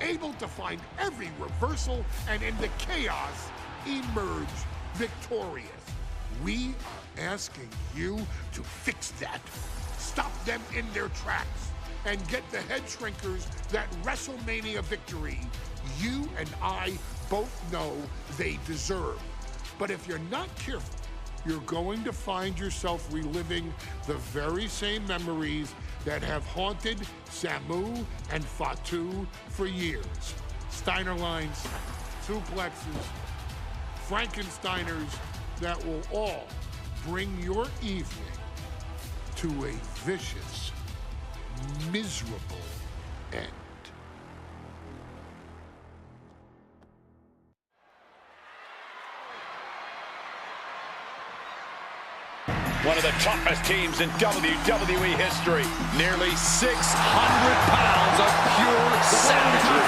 able to find every reversal and in the chaos emerge victorious. We are asking you to fix that. Stop them in their tracks and get the head shrinkers that WrestleMania victory you and I both know they deserve. But if you're not careful, you're going to find yourself reliving the very same memories that have haunted Samu and Fatu for years. Steiner lines, suplexes, Frankensteiners that will all bring your evening to a vicious, miserable end. One of the toughest teams in WWE history. Nearly 600 pounds of pure savagery.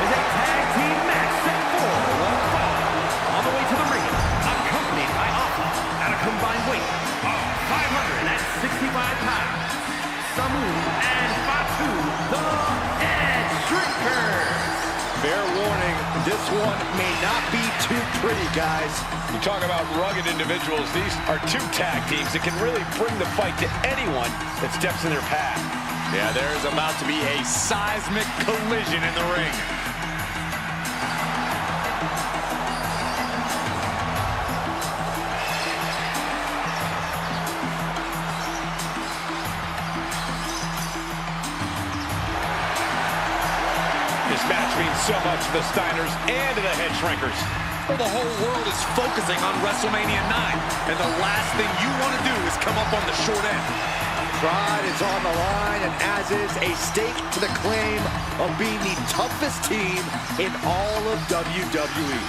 Is a tag team match set for one fall. On the way to the ring, accompanied by Alpha at a combined weight of 565 pounds. Samu and Fatu, the Head Shrinkers. Fair warning, this one may not be too pretty, guys. You talk about rugged individuals. These are two tag teams that can really bring the fight to anyone that steps in their path. Yeah, there's about to be a seismic collision in the ring. This match means so much to the Steiners and to the Head Shrinkers. Well, the whole world is focusing on WrestleMania 9, and the last thing you want to do is come up on the short end. Pride is on the line, and as is a stake to the claim of being the toughest team in all of WWE.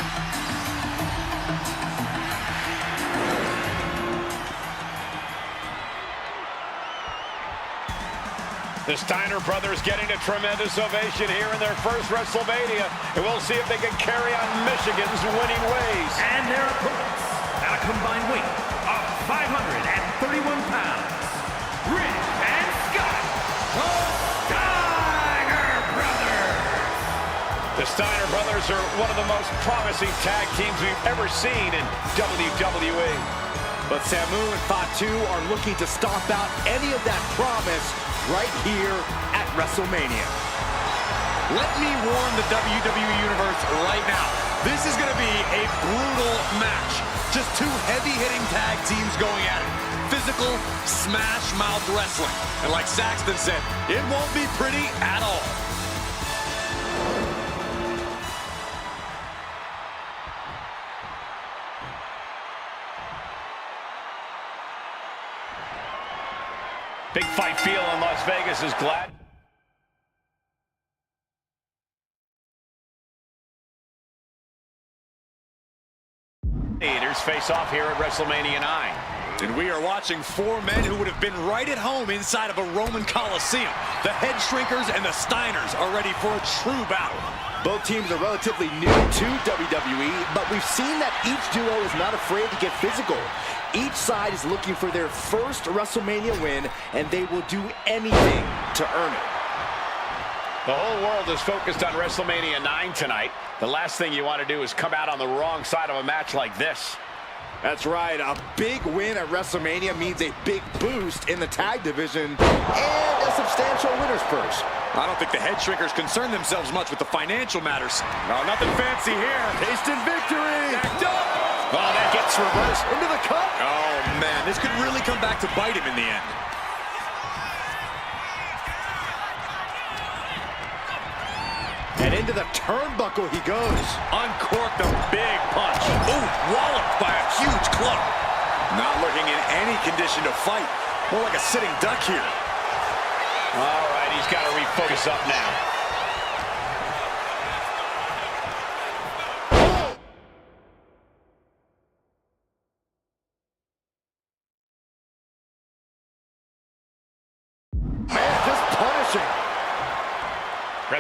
The Steiner brothers getting a tremendous ovation here in their first WrestleMania, and we'll see if they can carry on Michigan's winning ways. And their opponents at a combined weight of 531 pounds. Rich and Scott, the Steiner Brothers. The Steiner brothers are one of the most promising tag teams we've ever seen in WWE. But Samu and Fatu are looking to stomp out any of that promise right here at WrestleMania. Let me warn the WWE Universe right now. This is going to be a brutal match. Just two heavy-hitting tag teams going at it. Physical, smash-mouth wrestling. And like Saxton said, it won't be pretty at all. Big fight feel in Las Vegas is glad. Face off here at WrestleMania 9. And we are watching four men who would have been right at home inside of a Roman Coliseum. The Head Shrinkers and the Steiners are ready for a true battle. Both teams are relatively new to WWE, but we've seen that each duo is not afraid to get physical. Each side is looking for their first WrestleMania win, and they will do anything to earn it. The whole world is focused on WrestleMania 9 tonight. The last thing you want to do is come out on the wrong side of a match like this. That's right, a big win at WrestleMania means a big boost in the tag division and a substantial winner's purse. I don't think the Head Shrinkers concern themselves much with the financial matters. No, nothing fancy here. Tasted victory! Backed up! Oh, that gets reversed. Into the cup! Oh, man, this could really come back to bite him in the end. And into the turnbuckle he goes. Uncorked a big punch. Ooh, walloped by a huge club. Not looking in any condition to fight. More like a sitting duck here. All right, he's got to refocus up now.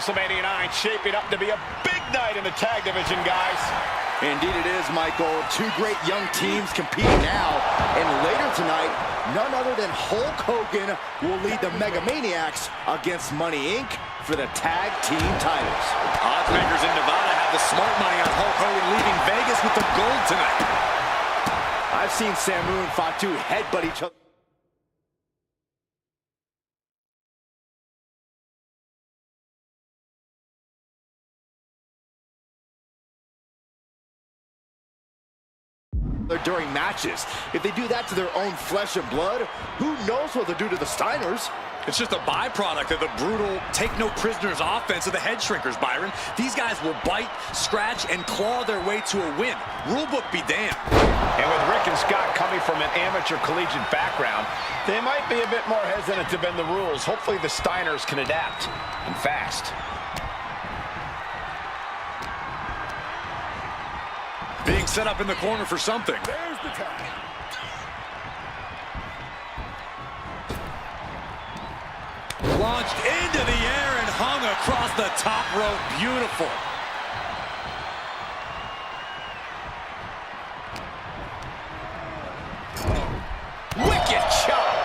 WrestleMania 9 shaping up to be a big night in the tag division, guys. Indeed it is, Michael. Two great young teams competing now. And later tonight, none other than Hulk Hogan will lead the Mega Maniacs against Money Inc. for the tag team titles. Oddsmakers in Nevada have the smart money on Hulk Hogan leaving Vegas with the gold tonight. I've seen Samu and Fatu headbutt each other. During matches. If they do that to their own flesh and blood, who knows what they'll do to the Steiners? It's just a byproduct of the brutal take-no-prisoners offense of the head shrinkers, Byron. These guys will bite, scratch, and claw their way to a win. Rulebook be damned. And with Rick and Scott coming from an amateur collegiate background, they might be a bit more hesitant to bend the rules. Hopefully the Steiners can adapt, and fast. Being set up in the corner for something. There's the tag. Launched into the air and hung across the top rope. Beautiful. Wicked chop.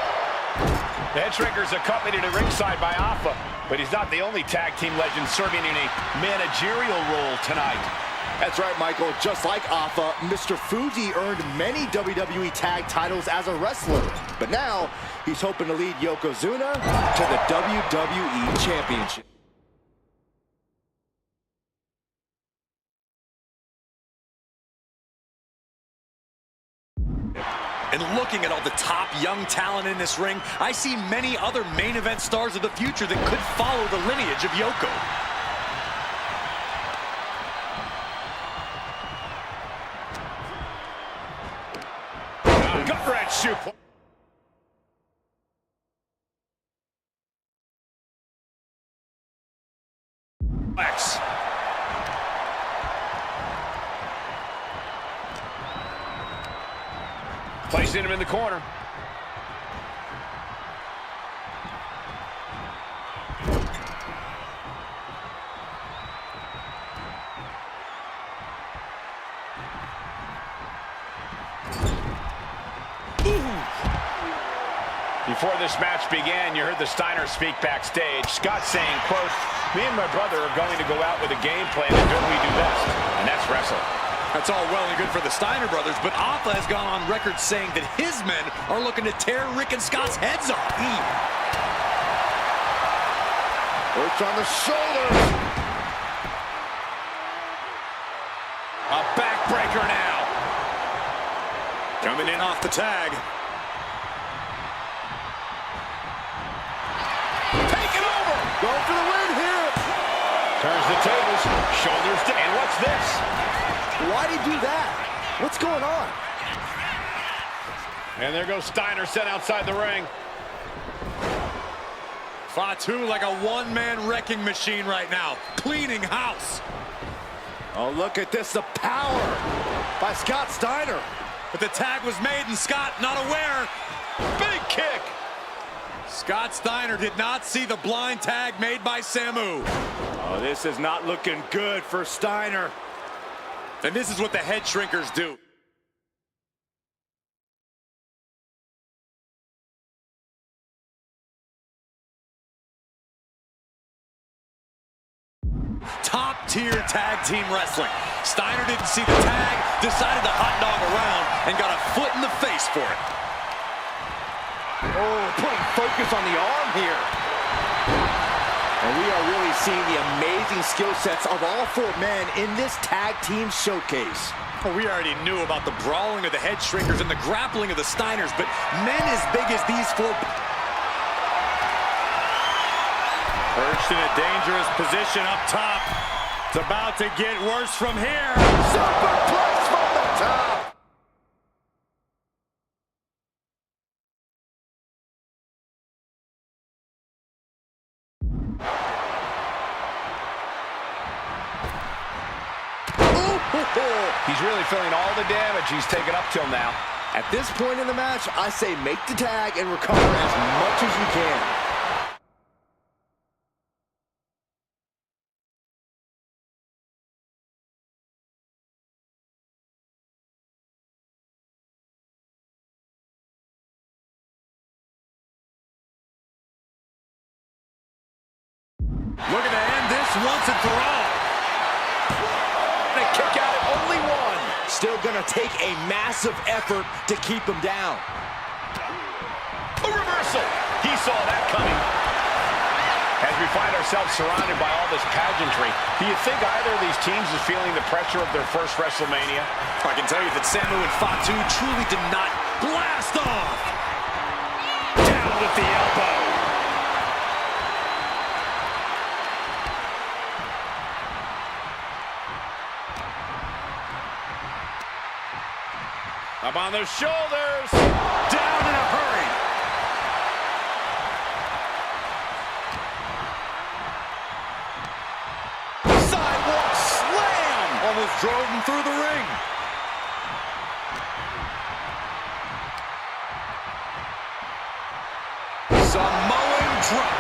The head shrinkers accompanied at ringside by Alpha, but he's not the only tag team legend serving in a managerial role tonight. That's right, Michael. Just like Alpha, Mr. Fuji earned many WWE tag titles as a wrestler. But now, he's hoping to lead Yokozuna to the WWE Championship. And looking at all the top young talent in this ring, I see many other main event stars of the future that could follow the lineage of Yoko. Gut-wrench suplex. Placing him in the corner. Before this match began, you heard the Steiners speak backstage. Scott saying, quote, "Me and my brother are going to go out with a game plan and do what we do best, and that's wrestle." That's all well and good for the Steiner brothers, but Alpha has gone on record saying that his men are looking to tear Rick and Scott's heads off. Works on the shoulders. A backbreaker now. Coming in off the tag. Going for the win here. Turns the tables, shoulders down. And what's this? Why did he do that? What's going on? And there goes Steiner sent outside the ring. Fatu like a one-man wrecking machine right now. Cleaning house. Oh, look at this. The power by Scott Steiner. But the tag was made and Scott not aware. Big kick. Scott Steiner did not see the blind tag made by Samu. Oh, this is not looking good for Steiner. And this is what the head shrinkers do. Top-tier tag team wrestling. Steiner didn't see the tag, decided to hot dog around, and got a foot in the face for it. Oh, putting focus on the arm here. And we are really seeing the amazing skill sets of all four men in this tag team showcase. Well, we already knew about the brawling of the head shrinkers and the grappling of the Steiners, but men as big as these four... Perched in a dangerous position up top. It's about to get worse from here. Superplex from the top. He's really feeling all the damage he's taken up till now. At this point in the match, I say make the tag and recover as much as you can. Looking to end this once and for all. And a kick out at only one. Still gonna take a massive effort to keep him down. A reversal. He saw that coming. As we find ourselves surrounded by all this pageantry, do you think either of these teams is feeling the pressure of their first WrestleMania? I can tell you that Samu and Fatu truly did not blast off. Down with the elbow. Up on their shoulders. Down in a hurry. Sidewalk slam. Almost drove him through the ring. Samoan drop.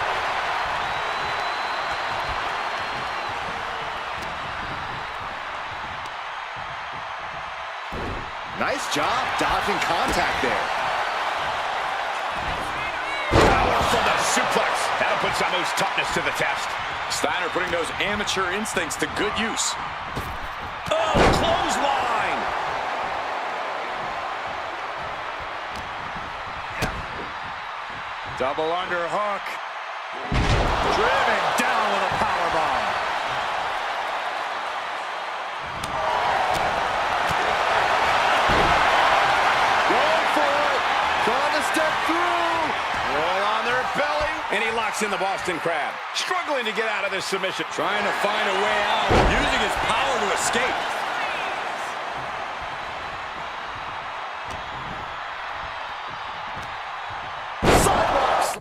Nice job dodging contact there. Power from the suplex. That'll put Samu's toughness to the test. Steiner putting those amateur instincts to good use. Oh, clothesline. Double underhook. Driven down with a powerbomb. Going for it. Trying to step through. Roll on their belly. And he locks in the Boston Crab. Struggling to get out of this submission. Trying to find a way out, using his power to escape. Sidewalks.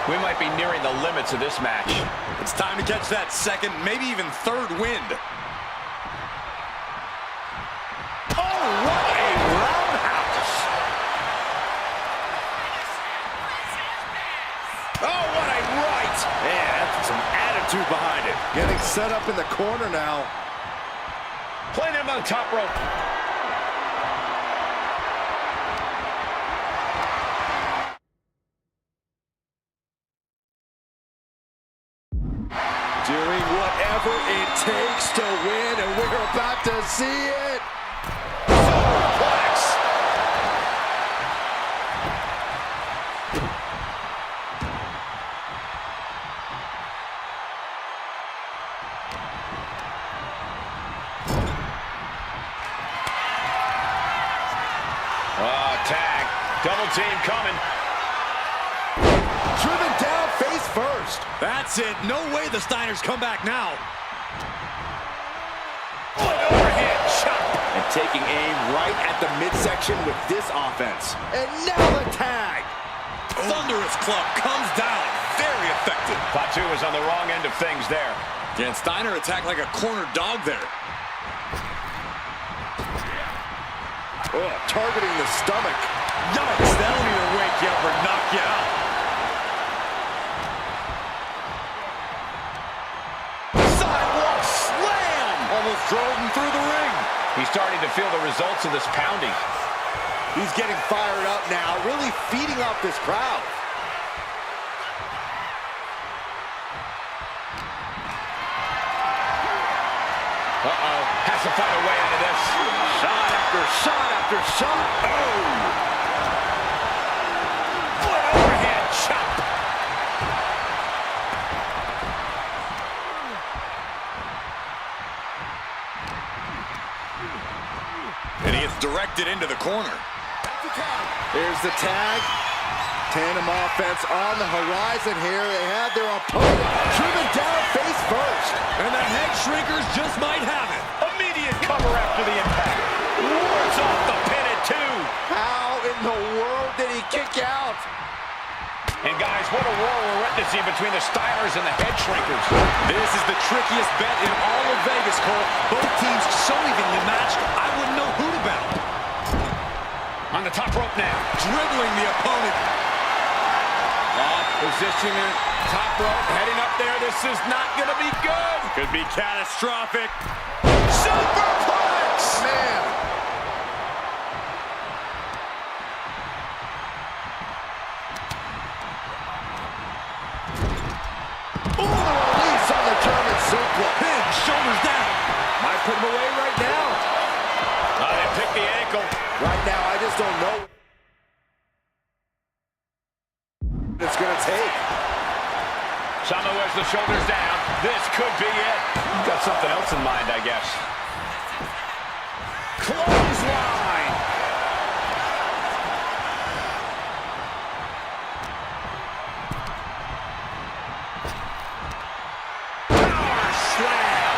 We might be nearing the limits of this match. It's time to catch that second, maybe even third wind. Oh, what a roundhouse! Oh, what a right! Man, that's some attitude behind it. Getting set up in the corner now. Playing him on the top rope. Doing whatever it takes to win, and we're about to see it. Superplex. Tag. Double team coming. Driven down face first. That's it. No way the Steiners come back now. An overhead chop. And taking aim right at the midsection with this offense. And now the tag. Thunderous club comes down. Very effective. Fatu was on the wrong end of things there. And Steiner attacked like a corner dog there. Oh, targeting the stomach. Yikes, that'll either wake you up or knock you out. Sidewalk slam! Almost drove him through the ring. He's starting to feel the results of this pounding. He's getting fired up now, really feeding off this crowd. Uh-oh, has to find a way out of this. Shot after shot after shot. Oh! What overhead chop! And he gets directed into the corner. Here's the tag. Tandem offense on the horizon here. They have their opponent driven down face first. And the head shrinkers just might have it. Immediate cover after the impact. Wards off the pin at 2. How in the world did he kick out? And guys, what a war we're witnessing between the Steiners and the head shrinkers. This is the trickiest bet in all of Vegas, Cole. Both teams so evenly matched, I wouldn't know who to bet. On the top rope now. Dribbling the opponent. Positioning top rope, heading up there. This is not going to be good. Could be catastrophic. Superplex! Man. Ooh, release on the German suplex. Pin, shoulders down. Might put him away right now. They pick the ankle. Right now, I just don't know what it's going to take. Sama wears the shoulders down. This could be it. You've got something else in mind, I guess. Clothesline! Power slam!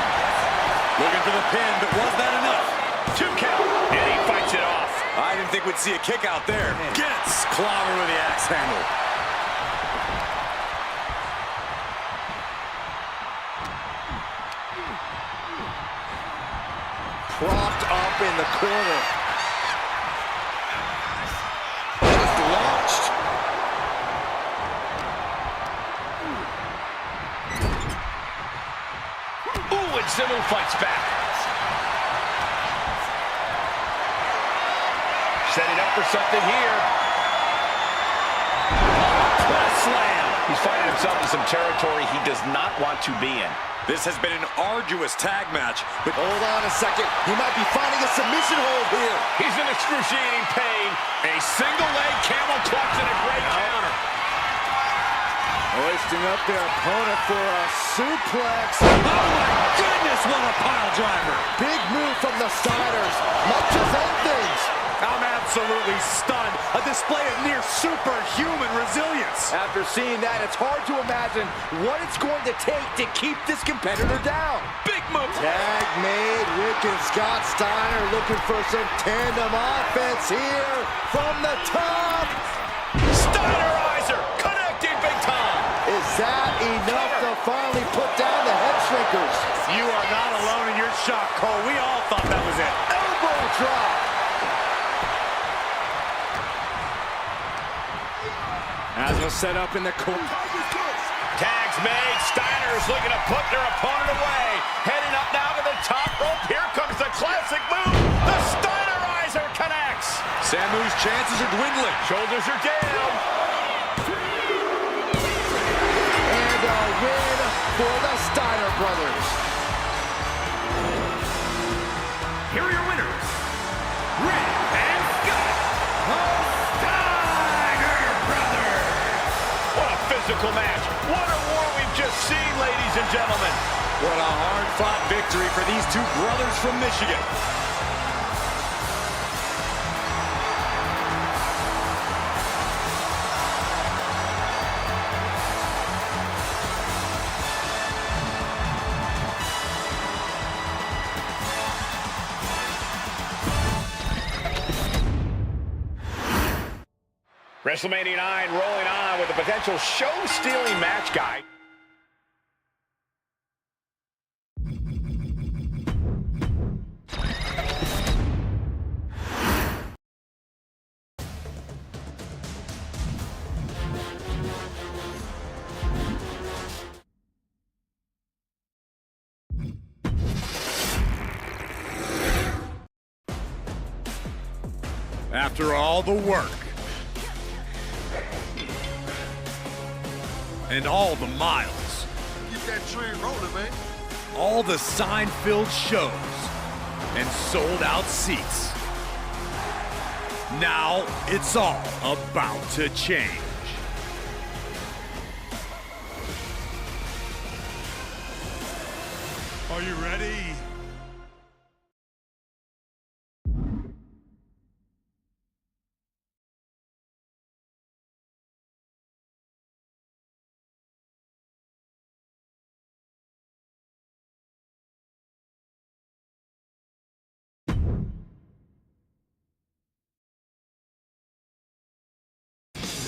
Looking for the pin, but was that enough? 2 count, and he fights it off. I didn't think we'd see a kick out there. Gets clobbered with the axe handle. Propped up in the corner. Just launched. Ooh, and Zemu fights back. Setting up for something here. Press slam. He's finding himself in some territory he does not want to be in. This has been an arduous tag match, but Hold on a second. He might be finding a submission hold here. He's in excruciating pain. A single leg camel clutch and a great counter. Hoisting up their opponent for a suplex. oh my goodness, what a pile driver. Big move from the Steiners. Might just end things. I'm absolutely stunned. A display of near superhuman resilience. After seeing that, it's hard to imagine what it's going to take to keep this competitor down. Big move. Tag made. Rick and Scott Steiner looking for some tandem offense here from the top. Steinerizer connecting big time. Is that enough to finally put down the head shrinkers? You are not alone in your shock, Cole. We all thought that was it. Elbow drop. As was set up in the corner. Tags made. Steiner's looking to put their opponent away. Heading up now to the top rope. Here comes the classic move. The Steinerizer connects. Samu's chances are dwindling. Shoulders are down. And a win for the Steiner brothers. Here are your winners, Rick and Scott, the Steiner Brothers. What a physical match. What a war we've just seen, ladies and gentlemen. What a hard-fought victory for these two brothers from Michigan. WrestleMania 9 rolling on with a potential show-stealing match guy. After all the work and all the miles, Get that train rolling, man. all the sign-filled shows and sold-out seats. Now it's all about to change. Are you ready?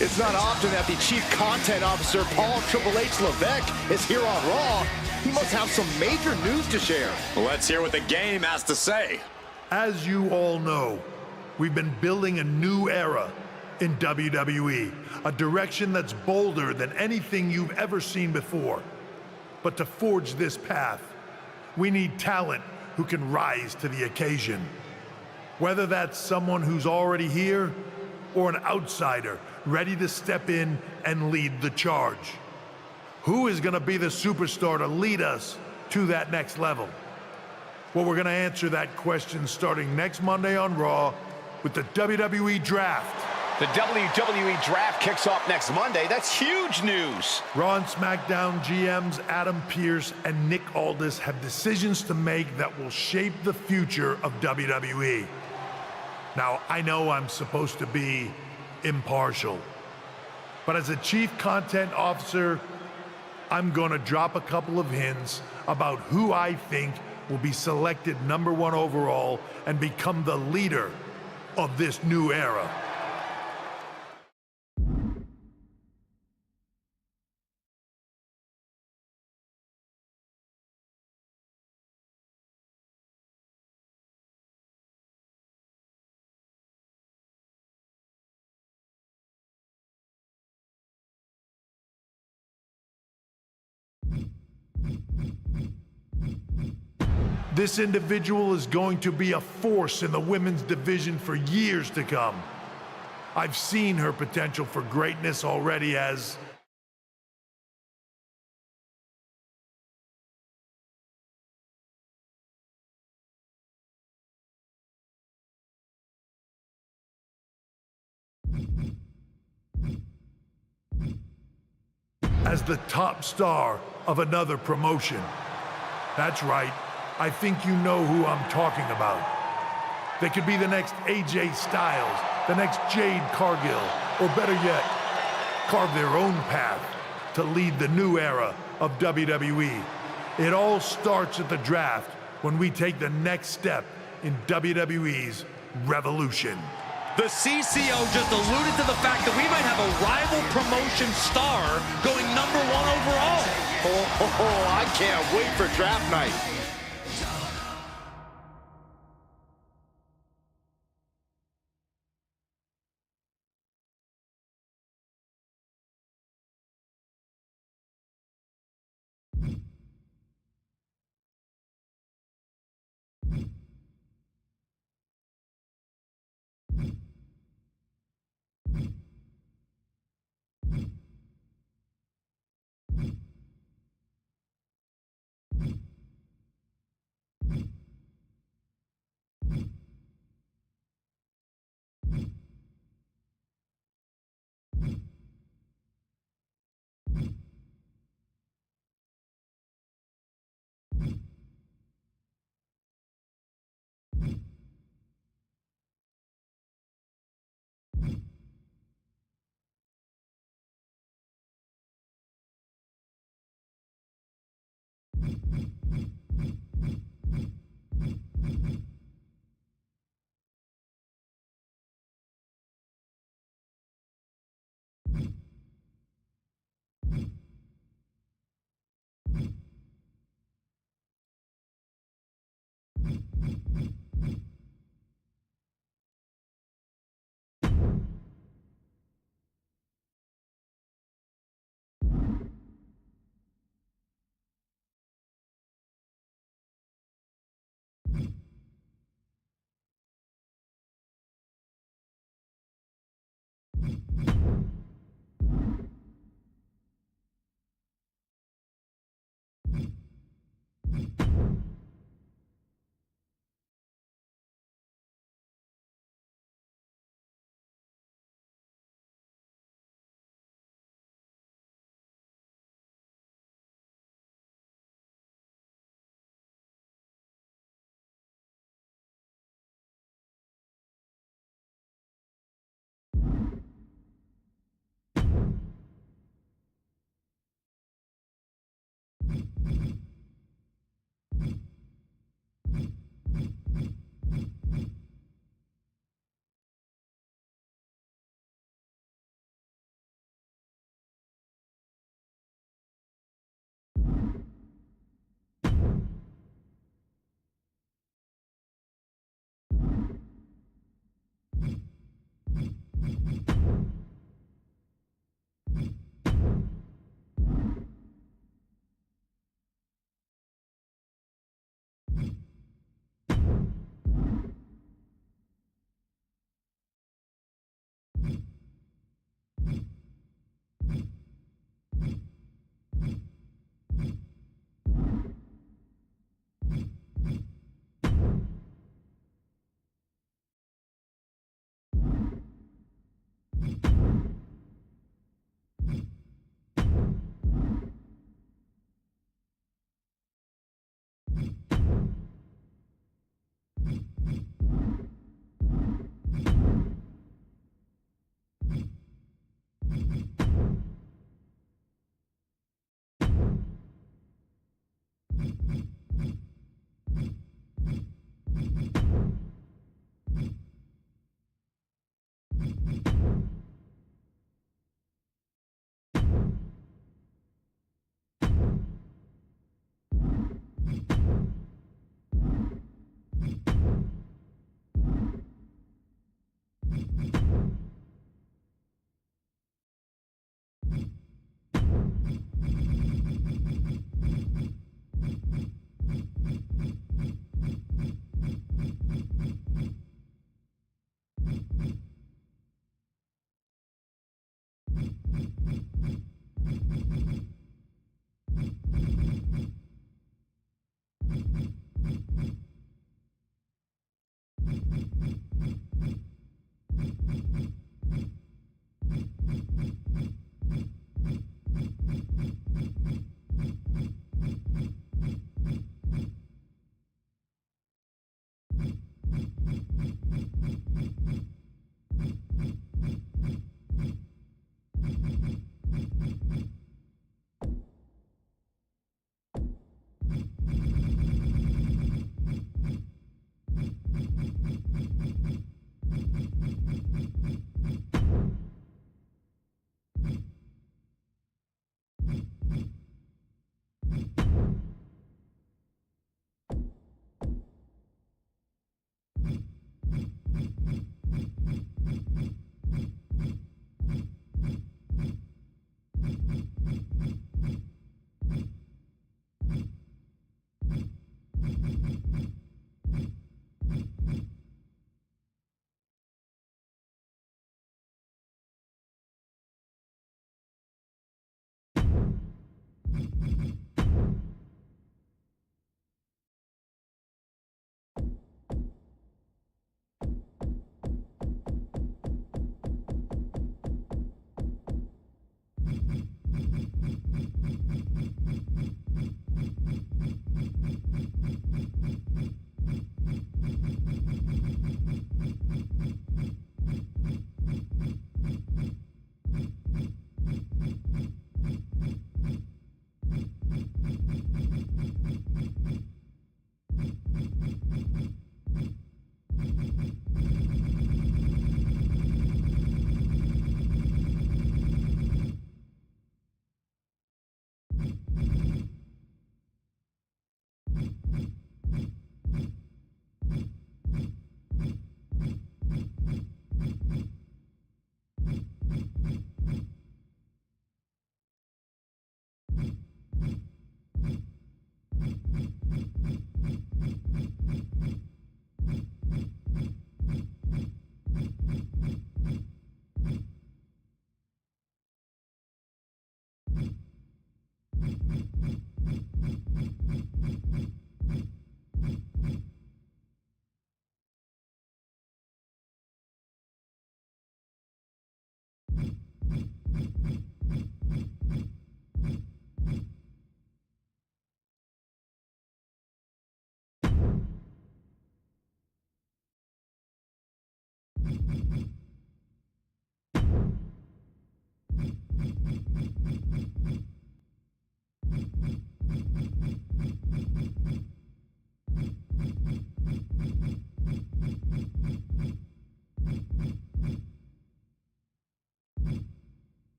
It's not often that the Chief Content Officer, Paul Triple H Levesque, is here on Raw. He must have some major news to share. Let's hear what the game has to say. As you all know, we've been building a new era, in WWE, a direction that's bolder than anything you've ever seen before. But to forge this path, we need talent who can rise to the occasion. Whether that's someone who's already here or an outsider ready to step in and lead the charge. Who is going to be the superstar to lead us to that next level? Well, we're going to answer that question starting next Monday on Raw with the WWE Draft. The WWE Draft kicks off next Monday. That's huge news. Raw and SmackDown GMs Adam Pearce and Nick Aldis have decisions to make that will shape the future of WWE. Now, I know I'm supposed to be impartial, but as a chief content officer, I'm going to drop a couple of hints about who I think will be selected #1 overall and become the leader of this new era. This individual is going to be a force in the women's division for years to come. I've seen her potential for greatness already as the top star of another promotion. That's right. I think you know who I'm talking about. They could be the next AJ Styles, the next Jade Cargill, or better yet, carve their own path to lead the new era of WWE. It all starts at the draft when we take the next step in WWE's revolution. The CCO just alluded to the fact that we might have a rival promotion star going #1 overall. I can't wait for draft night.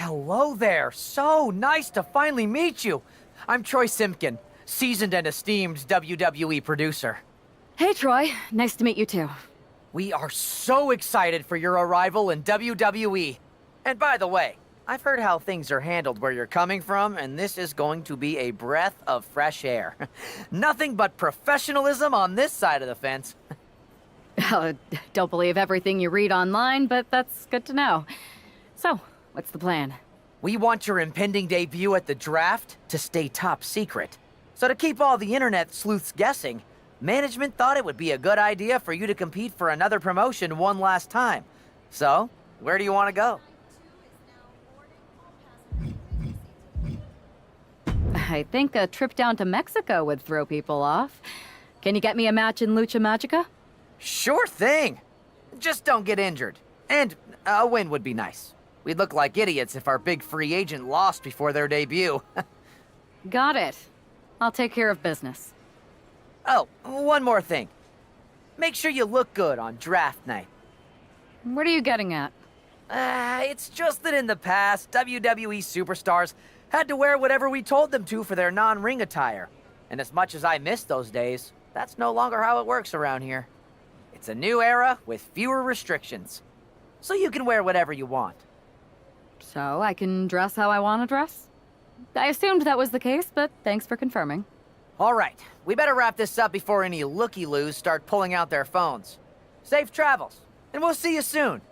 Hello there. So nice to finally meet you. I'm Troy Simpkin, seasoned and esteemed WWE producer. Hey, Troy. Nice to meet you, too. We are so excited for your arrival in WWE. And by the way, I've heard how things are handled where you're coming from, and this is going to be a breath of fresh air. Nothing but professionalism on this side of the fence. Don't believe everything you read online, but that's good to know. So, what's the plan? We want your impending debut at the draft to stay top secret. So to keep all the internet sleuths guessing, management thought it would be a good idea for you to compete for another promotion one last time. So, where do you want to go? I think a trip down to Mexico would throw people off. Can you get me a match in Lucha Magica? Sure thing. Just don't get injured. And a win would be nice. We'd look like idiots if our big free agent lost before their debut. Got it. I'll take care of business. Oh, one more thing. Make sure you look good on draft night. What are you getting at? It's just that in the past, WWE superstars had to wear whatever we told them to for their non-ring attire. And as much as I miss those days, that's no longer how it works around here. It's a new era with fewer restrictions. So you can wear whatever you want. So I can dress how I want to dress? I assumed that was the case, but thanks for confirming. All right, we better wrap this up before any looky-loos start pulling out their phones. Safe travels, and we'll see you soon.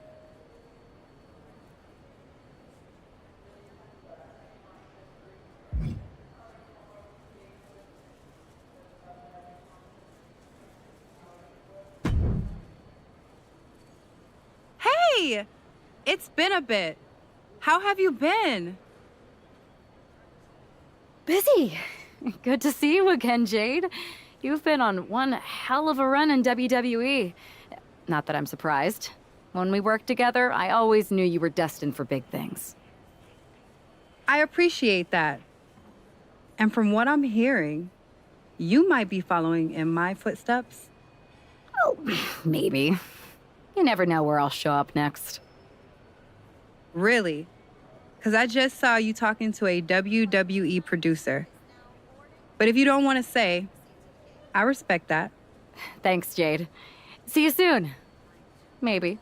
Hey! It's been a bit. How have you been? Busy. Good to see you again, Jade. You've been on one hell of a run in WWE. Not that I'm surprised. When we worked together, I always knew you were destined for big things. I appreciate that. And from what I'm hearing, you might be following in my footsteps. Oh, maybe. You never know where I'll show up next. Really? Because I just saw you talking to a WWE producer. But if you don't want to say, I respect that. Thanks, Jade. See you soon. Maybe.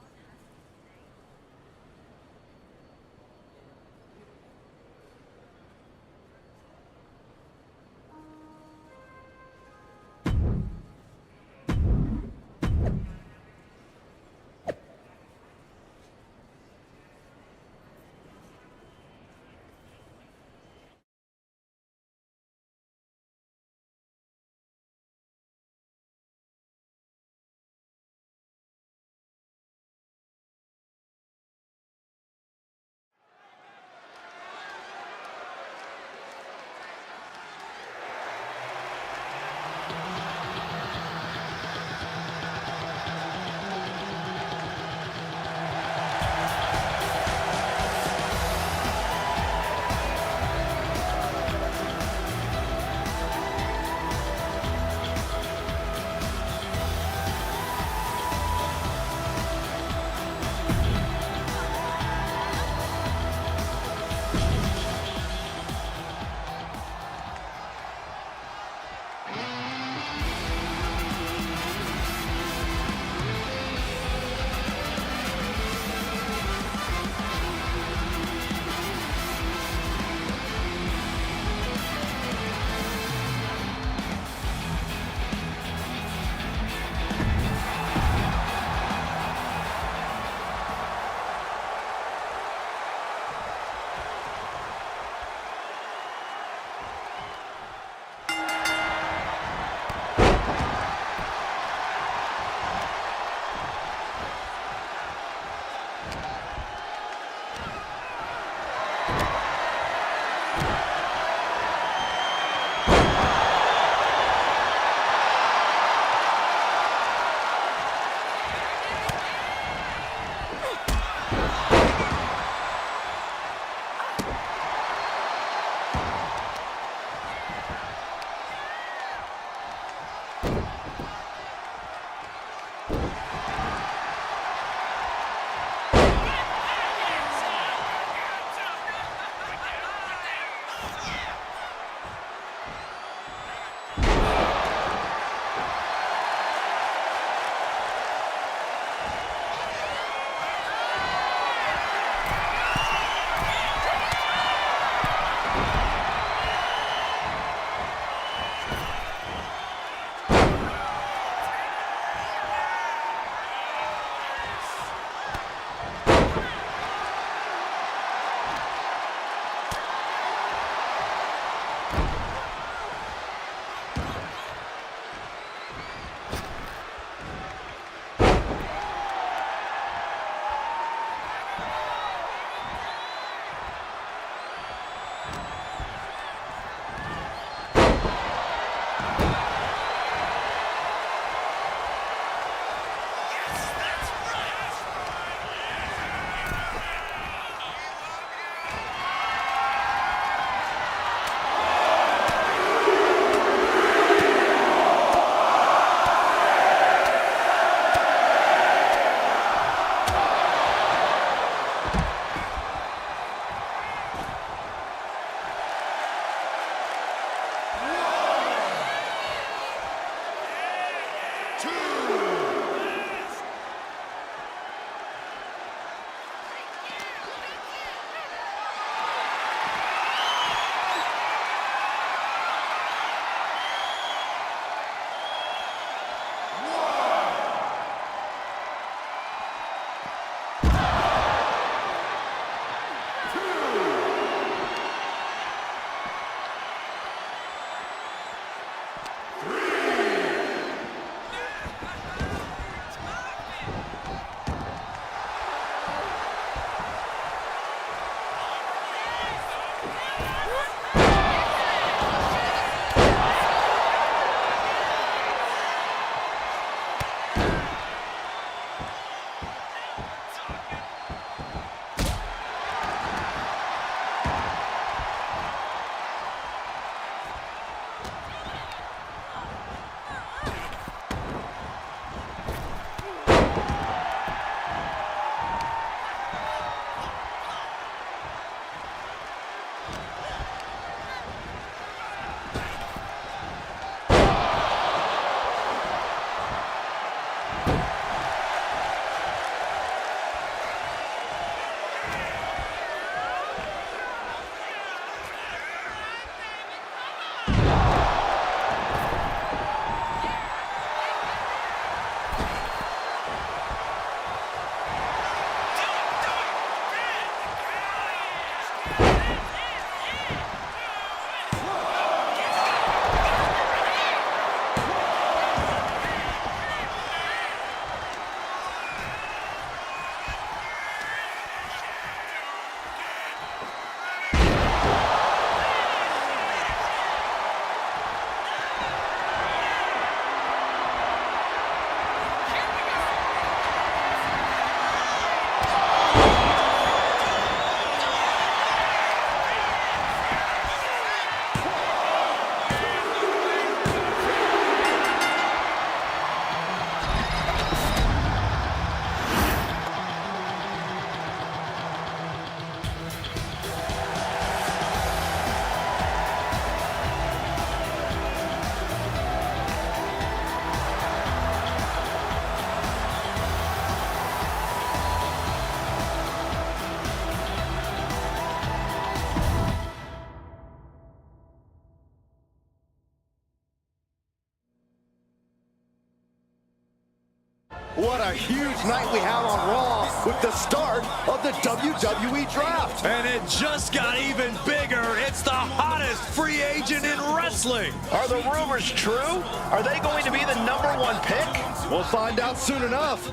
What a huge night we have on Raw with the start of the WWE Draft. And it just got even bigger. It's the hottest free agent in wrestling. Are the rumors true? Are they going to be the #1 pick? We'll find out soon enough.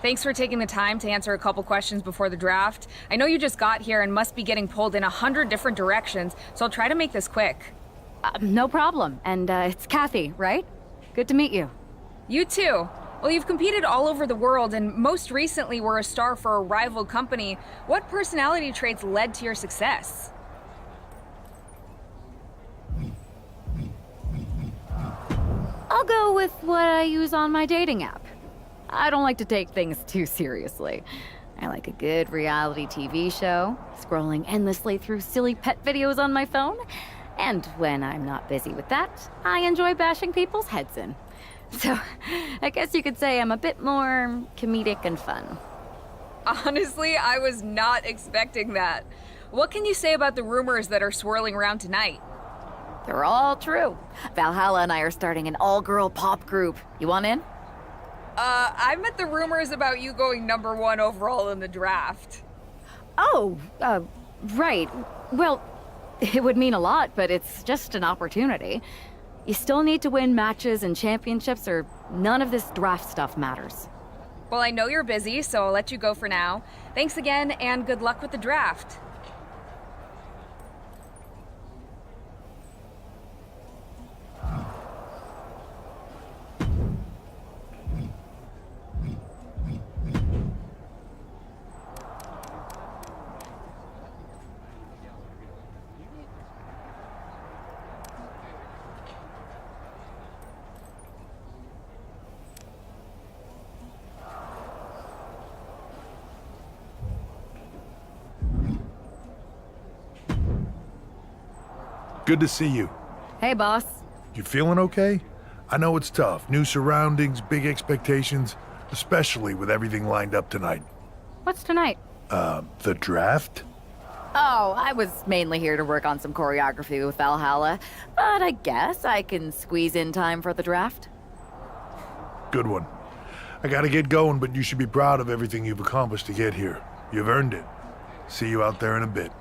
Thanks for taking the time to answer a couple questions before the draft. I know you just got here and must be getting pulled in 100 different directions, so I'll try to make this quick. No problem. And it's Kathy, right? Good to meet you. You too. Well, you've competed all over the world and most recently were a star for a rival company. What personality traits led to your success? I'll go with what I use on my dating app. I don't like to take things too seriously. I like a good reality TV show, scrolling endlessly through silly pet videos on my phone, and when I'm not busy with that, I enjoy bashing people's heads in. So, I guess you could say I'm a bit more comedic and fun. Honestly, I was not expecting that. What can you say about the rumors that are swirling around tonight? They're all true. Valhalla and I are starting an all-girl pop group. You want in? I meant the rumors about you going #1 overall in the draft. Oh, right. Well, it would mean a lot, but it's just an opportunity. You still need to win matches and championships, or none of this draft stuff matters. Well, I know you're busy, so I'll let you go for now. Thanks again, and good luck with the draft. Good to see you. Hey, boss. You feeling okay? I know it's tough. New surroundings, big expectations, especially with everything lined up tonight. What's tonight? The draft? Oh, I was mainly here to work on some choreography with Valhalla, but I guess I can squeeze in time for the draft. Good one. I gotta get going, but you should be proud of everything you've accomplished to get here. You've earned it. See you out there in a bit.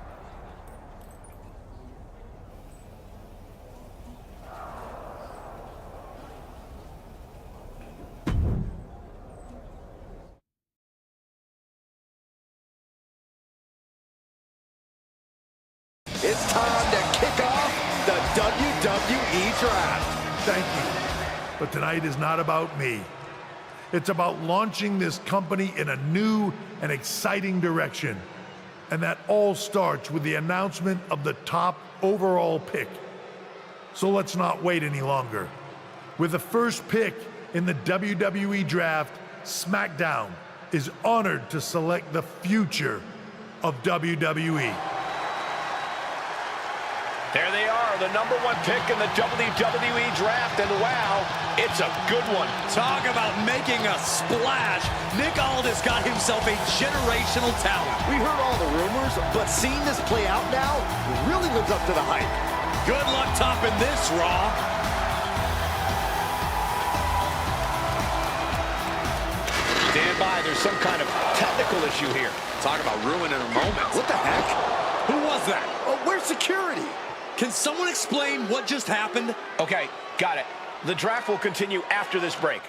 It's time to kick off the WWE Draft. Thank you. But tonight is not about me. It's about launching this company in a new and exciting direction. And that all starts with the announcement of the top overall pick. So let's not wait any longer. With the first pick in the WWE Draft, SmackDown is honored to select the future of WWE. There they are, the #1 pick in the WWE Draft, and wow, it's a good one. Talk about making a splash. Nick Aldis got himself a generational talent. We heard all the rumors, but seeing this play out now really lives up to the hype. Good luck topping this, Raw. Stand by, there's some kind of technical issue here. Talk about ruining a moment. What the heck? Who was that? Oh, where's security? Can someone explain what just happened? Okay, got it. The draft will continue after this break.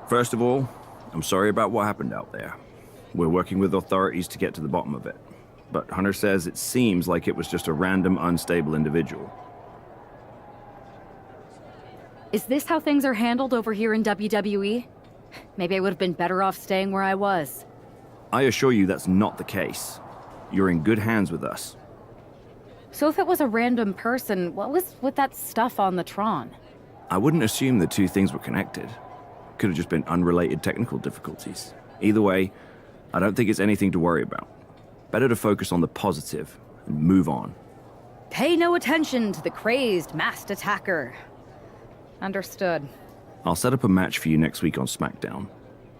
First of all, I'm sorry about what happened out there. We're working with authorities to get to the bottom of it. But Hunter says it seems like it was just a random, unstable individual. Is this how things are handled over here in WWE? Maybe I would have been better off staying where I was. I assure you that's not the case. You're in good hands with us. So if it was a random person, what was with that stuff on the Tron? I wouldn't assume the two things were connected. Could have just been unrelated technical difficulties. Either way, I don't think it's anything to worry about. Better to focus on the positive and move on. Pay no attention to the crazed, masked attacker. Understood. I'll set up a match for you next week on SmackDown,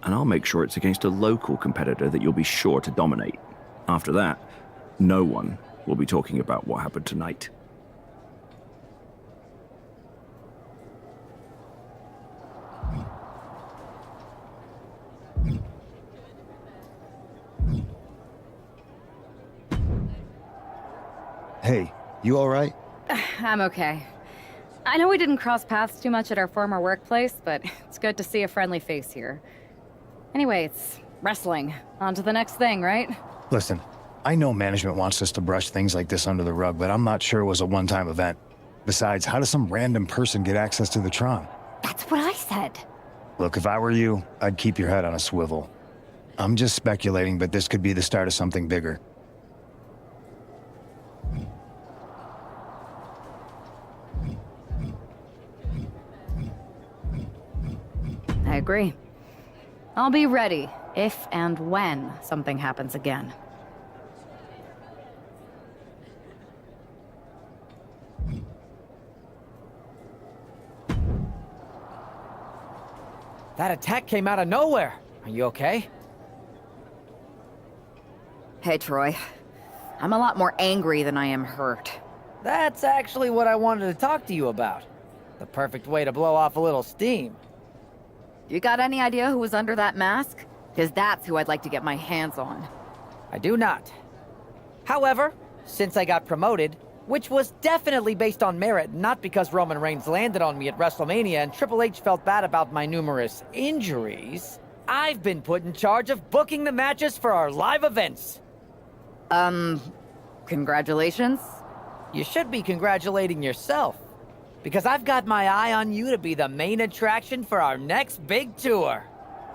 and I'll make sure it's against a local competitor that you'll be sure to dominate. After that, no one will be talking about what happened tonight. Hey, you all right? I'm okay. I know we didn't cross paths too much at our former workplace, but it's good to see a friendly face here. Anyway, it's wrestling. On to the next thing, right? Listen, I know management wants us to brush things like this under the rug, but I'm not sure it was a one-time event. Besides, how does some random person get access to the Tron? That's what I said. Look, if I were you, I'd keep your head on a swivel. I'm just speculating, but this could be the start of something bigger. I agree. I'll be ready if and when something happens again. That attack came out of nowhere. Are you okay? Hey, Troy. I'm a lot more angry than I am hurt. That's actually what I wanted to talk to you about. The perfect way to blow off a little steam. You got any idea who was under that mask? Because that's who I'd like to get my hands on. I do not. However, since I got promoted, which was definitely based on merit, not because Roman Reigns landed on me at WrestleMania and Triple H felt bad about my numerous injuries, I've been put in charge of booking the matches for our live events. Congratulations? You should be congratulating yourself. Because I've got my eye on you to be the main attraction for our next big tour.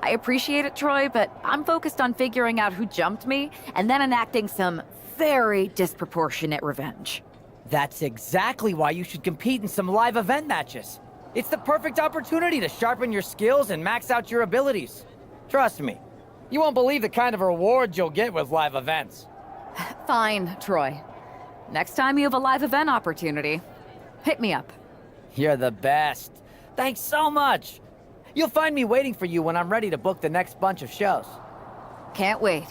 I appreciate it, Troy, but I'm focused on figuring out who jumped me and then enacting some very disproportionate revenge. That's exactly why you should compete in some live event matches. It's the perfect opportunity to sharpen your skills and max out your abilities. Trust me, you won't believe the kind of rewards you'll get with live events. Fine, Troy. Next time you have a live event opportunity, hit me up. You're the best. Thanks so much. You'll find me waiting for you when I'm ready to book the next bunch of shows. Can't wait.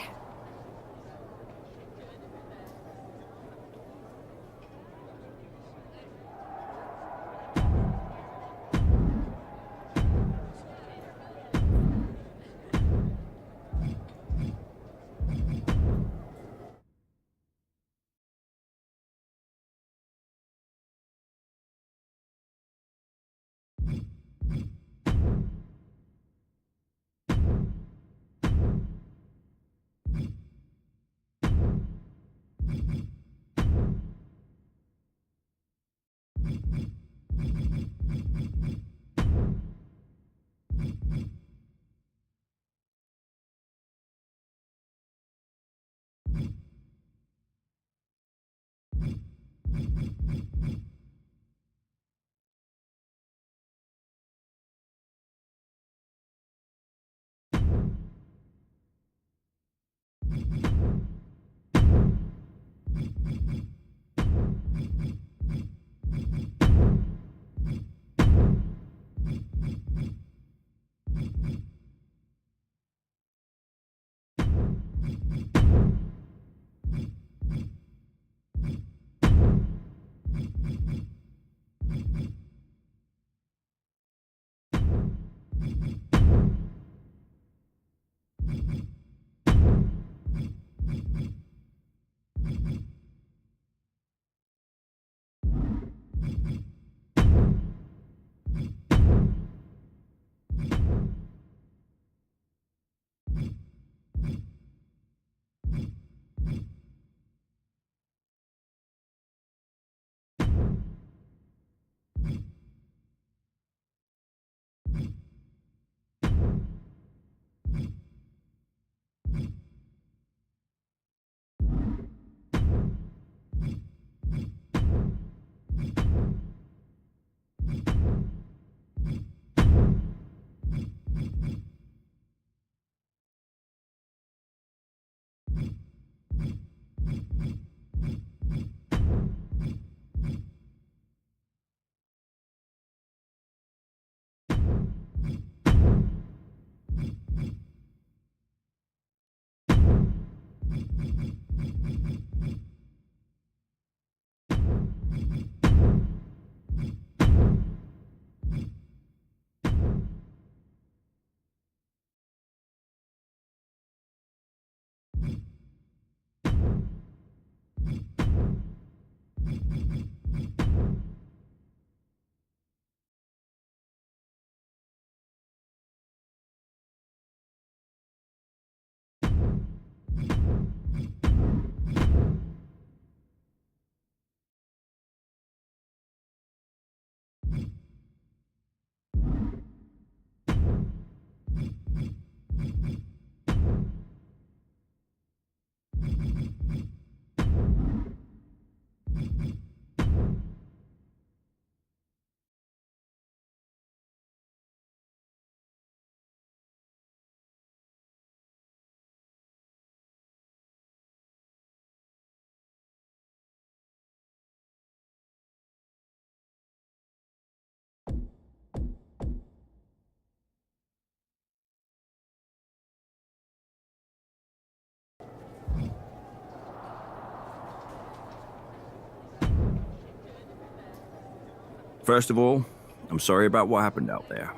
First of all, I'm sorry about what happened out there.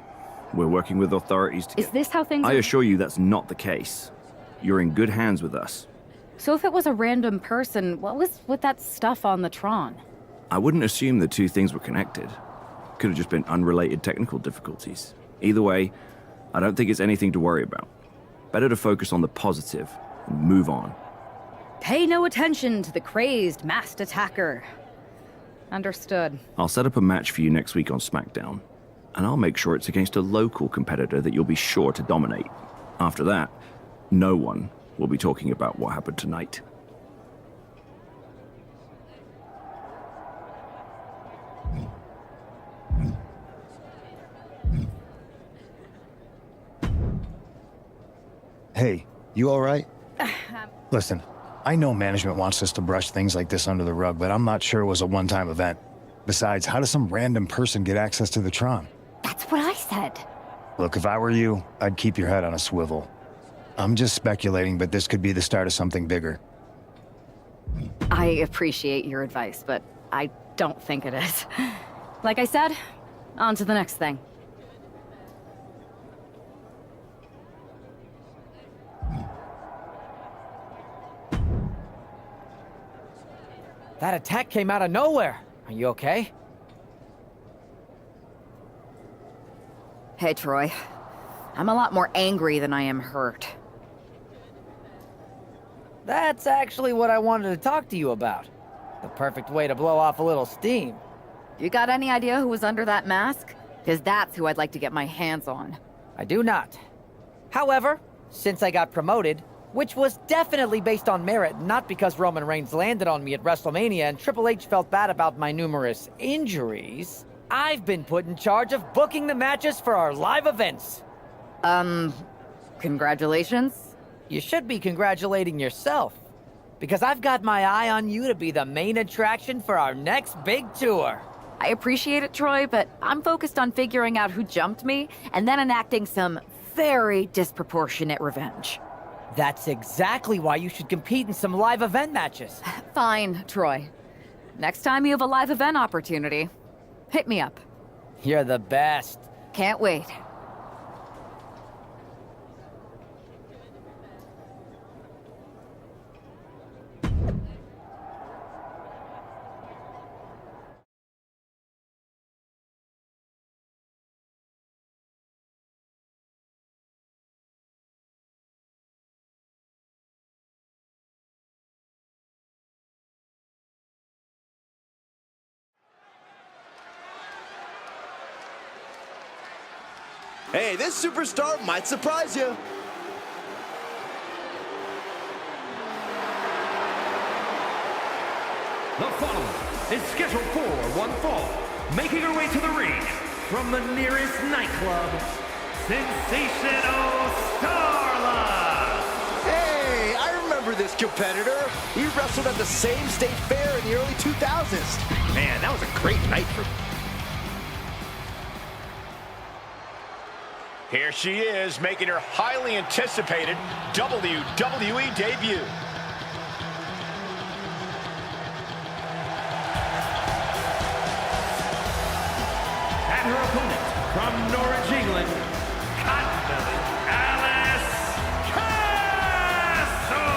We're working with authorities to Is this how things I are? assure you that's not the case. You're in good hands with us. So if it was a random person, what was with that stuff on the Tron? I wouldn't assume the two things were connected. Could have just been unrelated technical difficulties. Either way, I don't think it's anything to worry about. Better to focus on the positive and move on. Pay no attention to the crazed masked attacker. Understood. I'll set up a match for you next week on SmackDown, and I'll make sure it's against a local competitor that you'll be sure to dominate. After that, no one will be talking about what happened tonight. Hey, you all right? Listen, I know management wants us to brush things like this under the rug, but I'm not sure it was a one-time event. Besides, how does some random person get access to the Tron? That's what I said. Look, if I were you, I'd keep your head on a swivel. I'm just speculating, but this could be the start of something bigger. I appreciate your advice, but I don't think it is. Like I said, on to the next thing. That attack came out of nowhere. Are you okay? Hey, Troy. I'm a lot more angry than I am hurt. That's actually what I wanted to talk to you about. The perfect way to blow off a little steam. You got any idea who was under that mask? Because that's who I'd like to get my hands on. I do not. However, since I got promoted, which was definitely based on merit, not because Roman Reigns landed on me at WrestleMania and Triple H felt bad about my numerous injuries, I've been put in charge of booking the matches for our live events. Congratulations? You should be congratulating yourself, because I've got my eye on you to be the main attraction for our next big tour. I appreciate it, Troy, but I'm focused on figuring out who jumped me and then enacting some very disproportionate revenge. That's exactly why you should compete in some live event matches. Fine, Troy. Next time you have a live event opportunity, hit me up. You're the best. Can't wait. Hey, this superstar might surprise you. The following is scheduled for one fall, making her way to the ring from the nearest nightclub, Sensational Starla. Hey, I remember this competitor. He wrestled at the same state fair in the early 2000s. Man, that was a great night for... Here she is, making her highly anticipated WWE debut. And her opponent from Norwich, England, Alice Castle.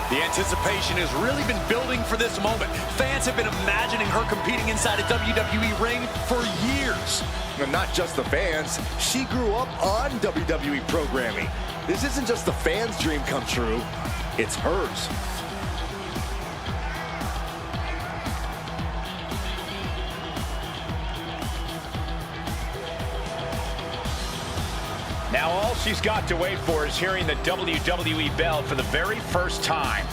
The anticipation has really been building for this moment. Fans have been imagining her competing inside a WWE ring for years. And not just the fans, she grew up on WWE programming. This isn't just the fans' dream come true, it's hers. Now all she's got to wait for is hearing the WWE bell for the very first time.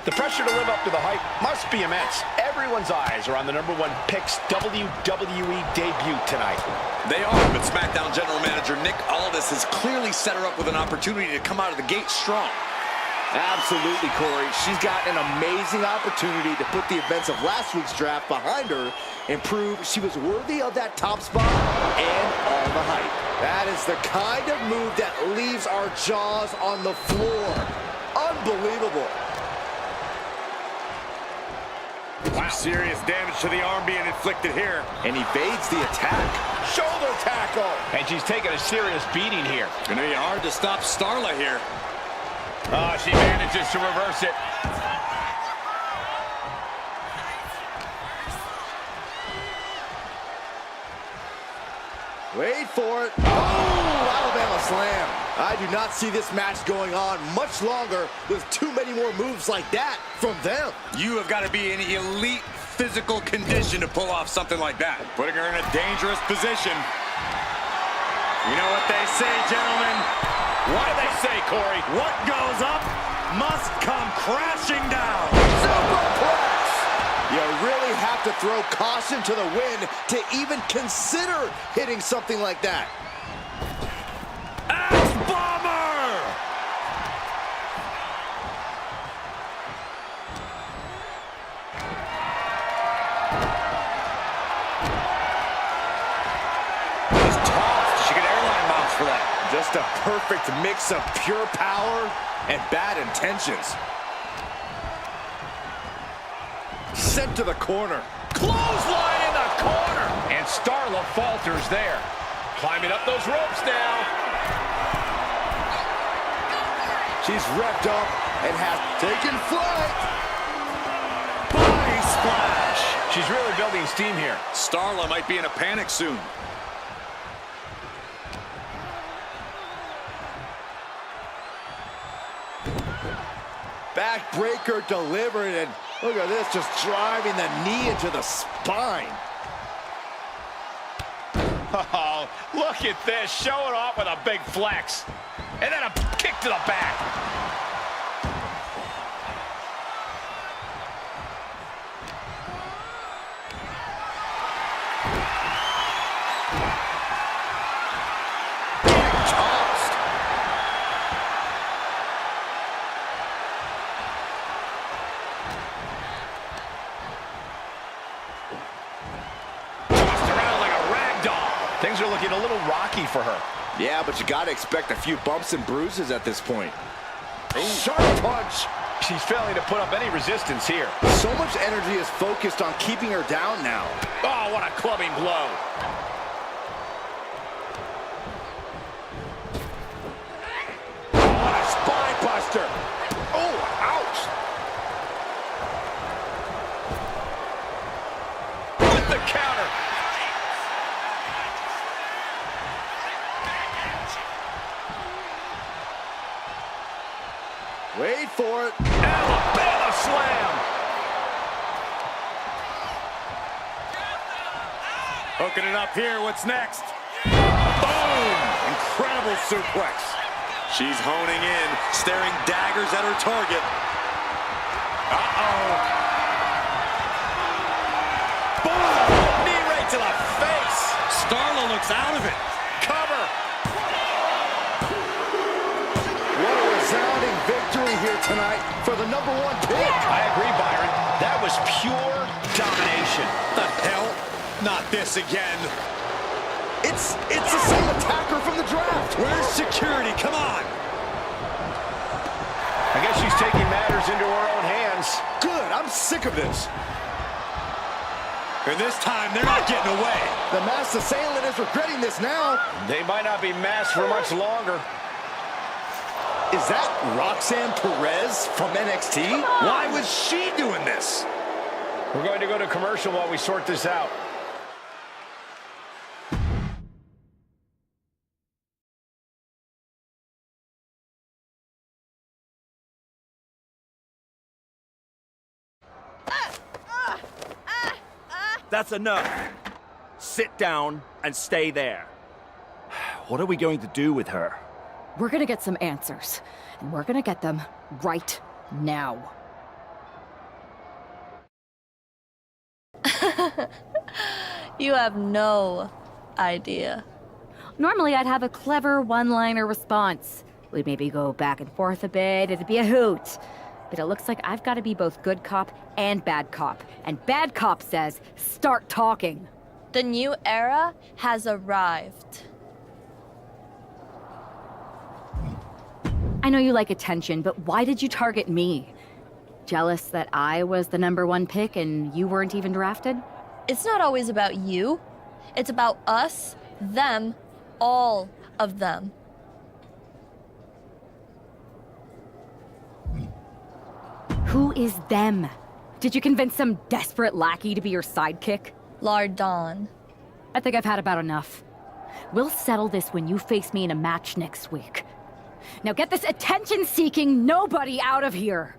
The pressure to live up to the hype must be immense. Everyone's eyes are on the #1 Picks WWE debut tonight. They are, but SmackDown General Manager Nick Aldis has clearly set her up with an opportunity to come out of the gate strong. Absolutely, Corey. She's got an amazing opportunity to put the events of last week's draft behind her and prove she was worthy of that top spot and all the hype. That is the kind of move that leaves our jaws on the floor. Unbelievable. Wow. Serious damage to the arm being inflicted here. And evades the attack. Shoulder tackle. And she's taking a serious beating here. Gonna be hard to stop Starla here. Oh, she manages to reverse it. Wait for it. Oh, Alabama slam. I do not see this match going on much longer with too many more moves like that from them. You have got to be in elite physical condition to pull off something like that. Putting her in a dangerous position. You know what they say, gentlemen? What do they say, Corey? What goes up must come crashing down. Superplex! You really have to throw caution to the wind to even consider hitting something like that. X-Bomber! Just tossed. She could airline bounce for that. Just a perfect mix of pure power and bad intentions. Sent to the corner. Clothesline in the corner. And Starla falters there. Climbing up those ropes now. She's revved up and has taken flight. Body splash. She's really building steam here. Starla might be in a panic soon. Backbreaker delivered, and look at this, just driving the knee into the spine. Oh, look at this, showing off with a big flex. And then a kick to the back. Tossed. Tossed around like a rag doll. Things are looking a little rocky for her. Yeah, but you gotta expect a few bumps and bruises at this point. Sharp punch. She's failing to put up any resistance here. So much energy is focused on keeping her down now. Oh, what a clubbing blow. What a spine buster. Oh, ouch. With the counter. Wait for it. Alabama slam. Hooking it up here. What's next? Boom! Incredible suplex. She's honing in, staring daggers at her target. Uh-oh. Boom! Knee right to the face. Starla looks out of it. Cover. What a resounding victory here tonight for the #1 pick. I agree, Byron. That was pure domination. The hell? Not this again. It's the same attacker from the draft. Where's security? Come on. I guess she's taking matters into her own hands. Good, I'm sick of this. And this time, they're not getting away. The masked assailant is regretting this now. They might not be masked for much longer. Is that Roxanne Perez from NXT? Why was she doing this? We're going to go to commercial while we sort this out. That's enough. Sit down and stay there. What are we going to do with her? We're gonna get some answers, and we're gonna get them right now. You have no idea. Normally, I'd have a clever one-liner response. We'd maybe go back and forth a bit, it'd be a hoot. But it looks like I've got to be both good cop and bad cop. And bad cop says, start talking. The new era has arrived. I know you like attention, but why did you target me? Jealous that I was the #1 pick and you weren't even drafted? It's not always about you. It's about us, them, all of them. Who is them? Did you convince some desperate lackey to be your sidekick? Lardon. I think I've had about enough. We'll settle this when you face me in a match next week. Now get this attention-seeking nobody out of here!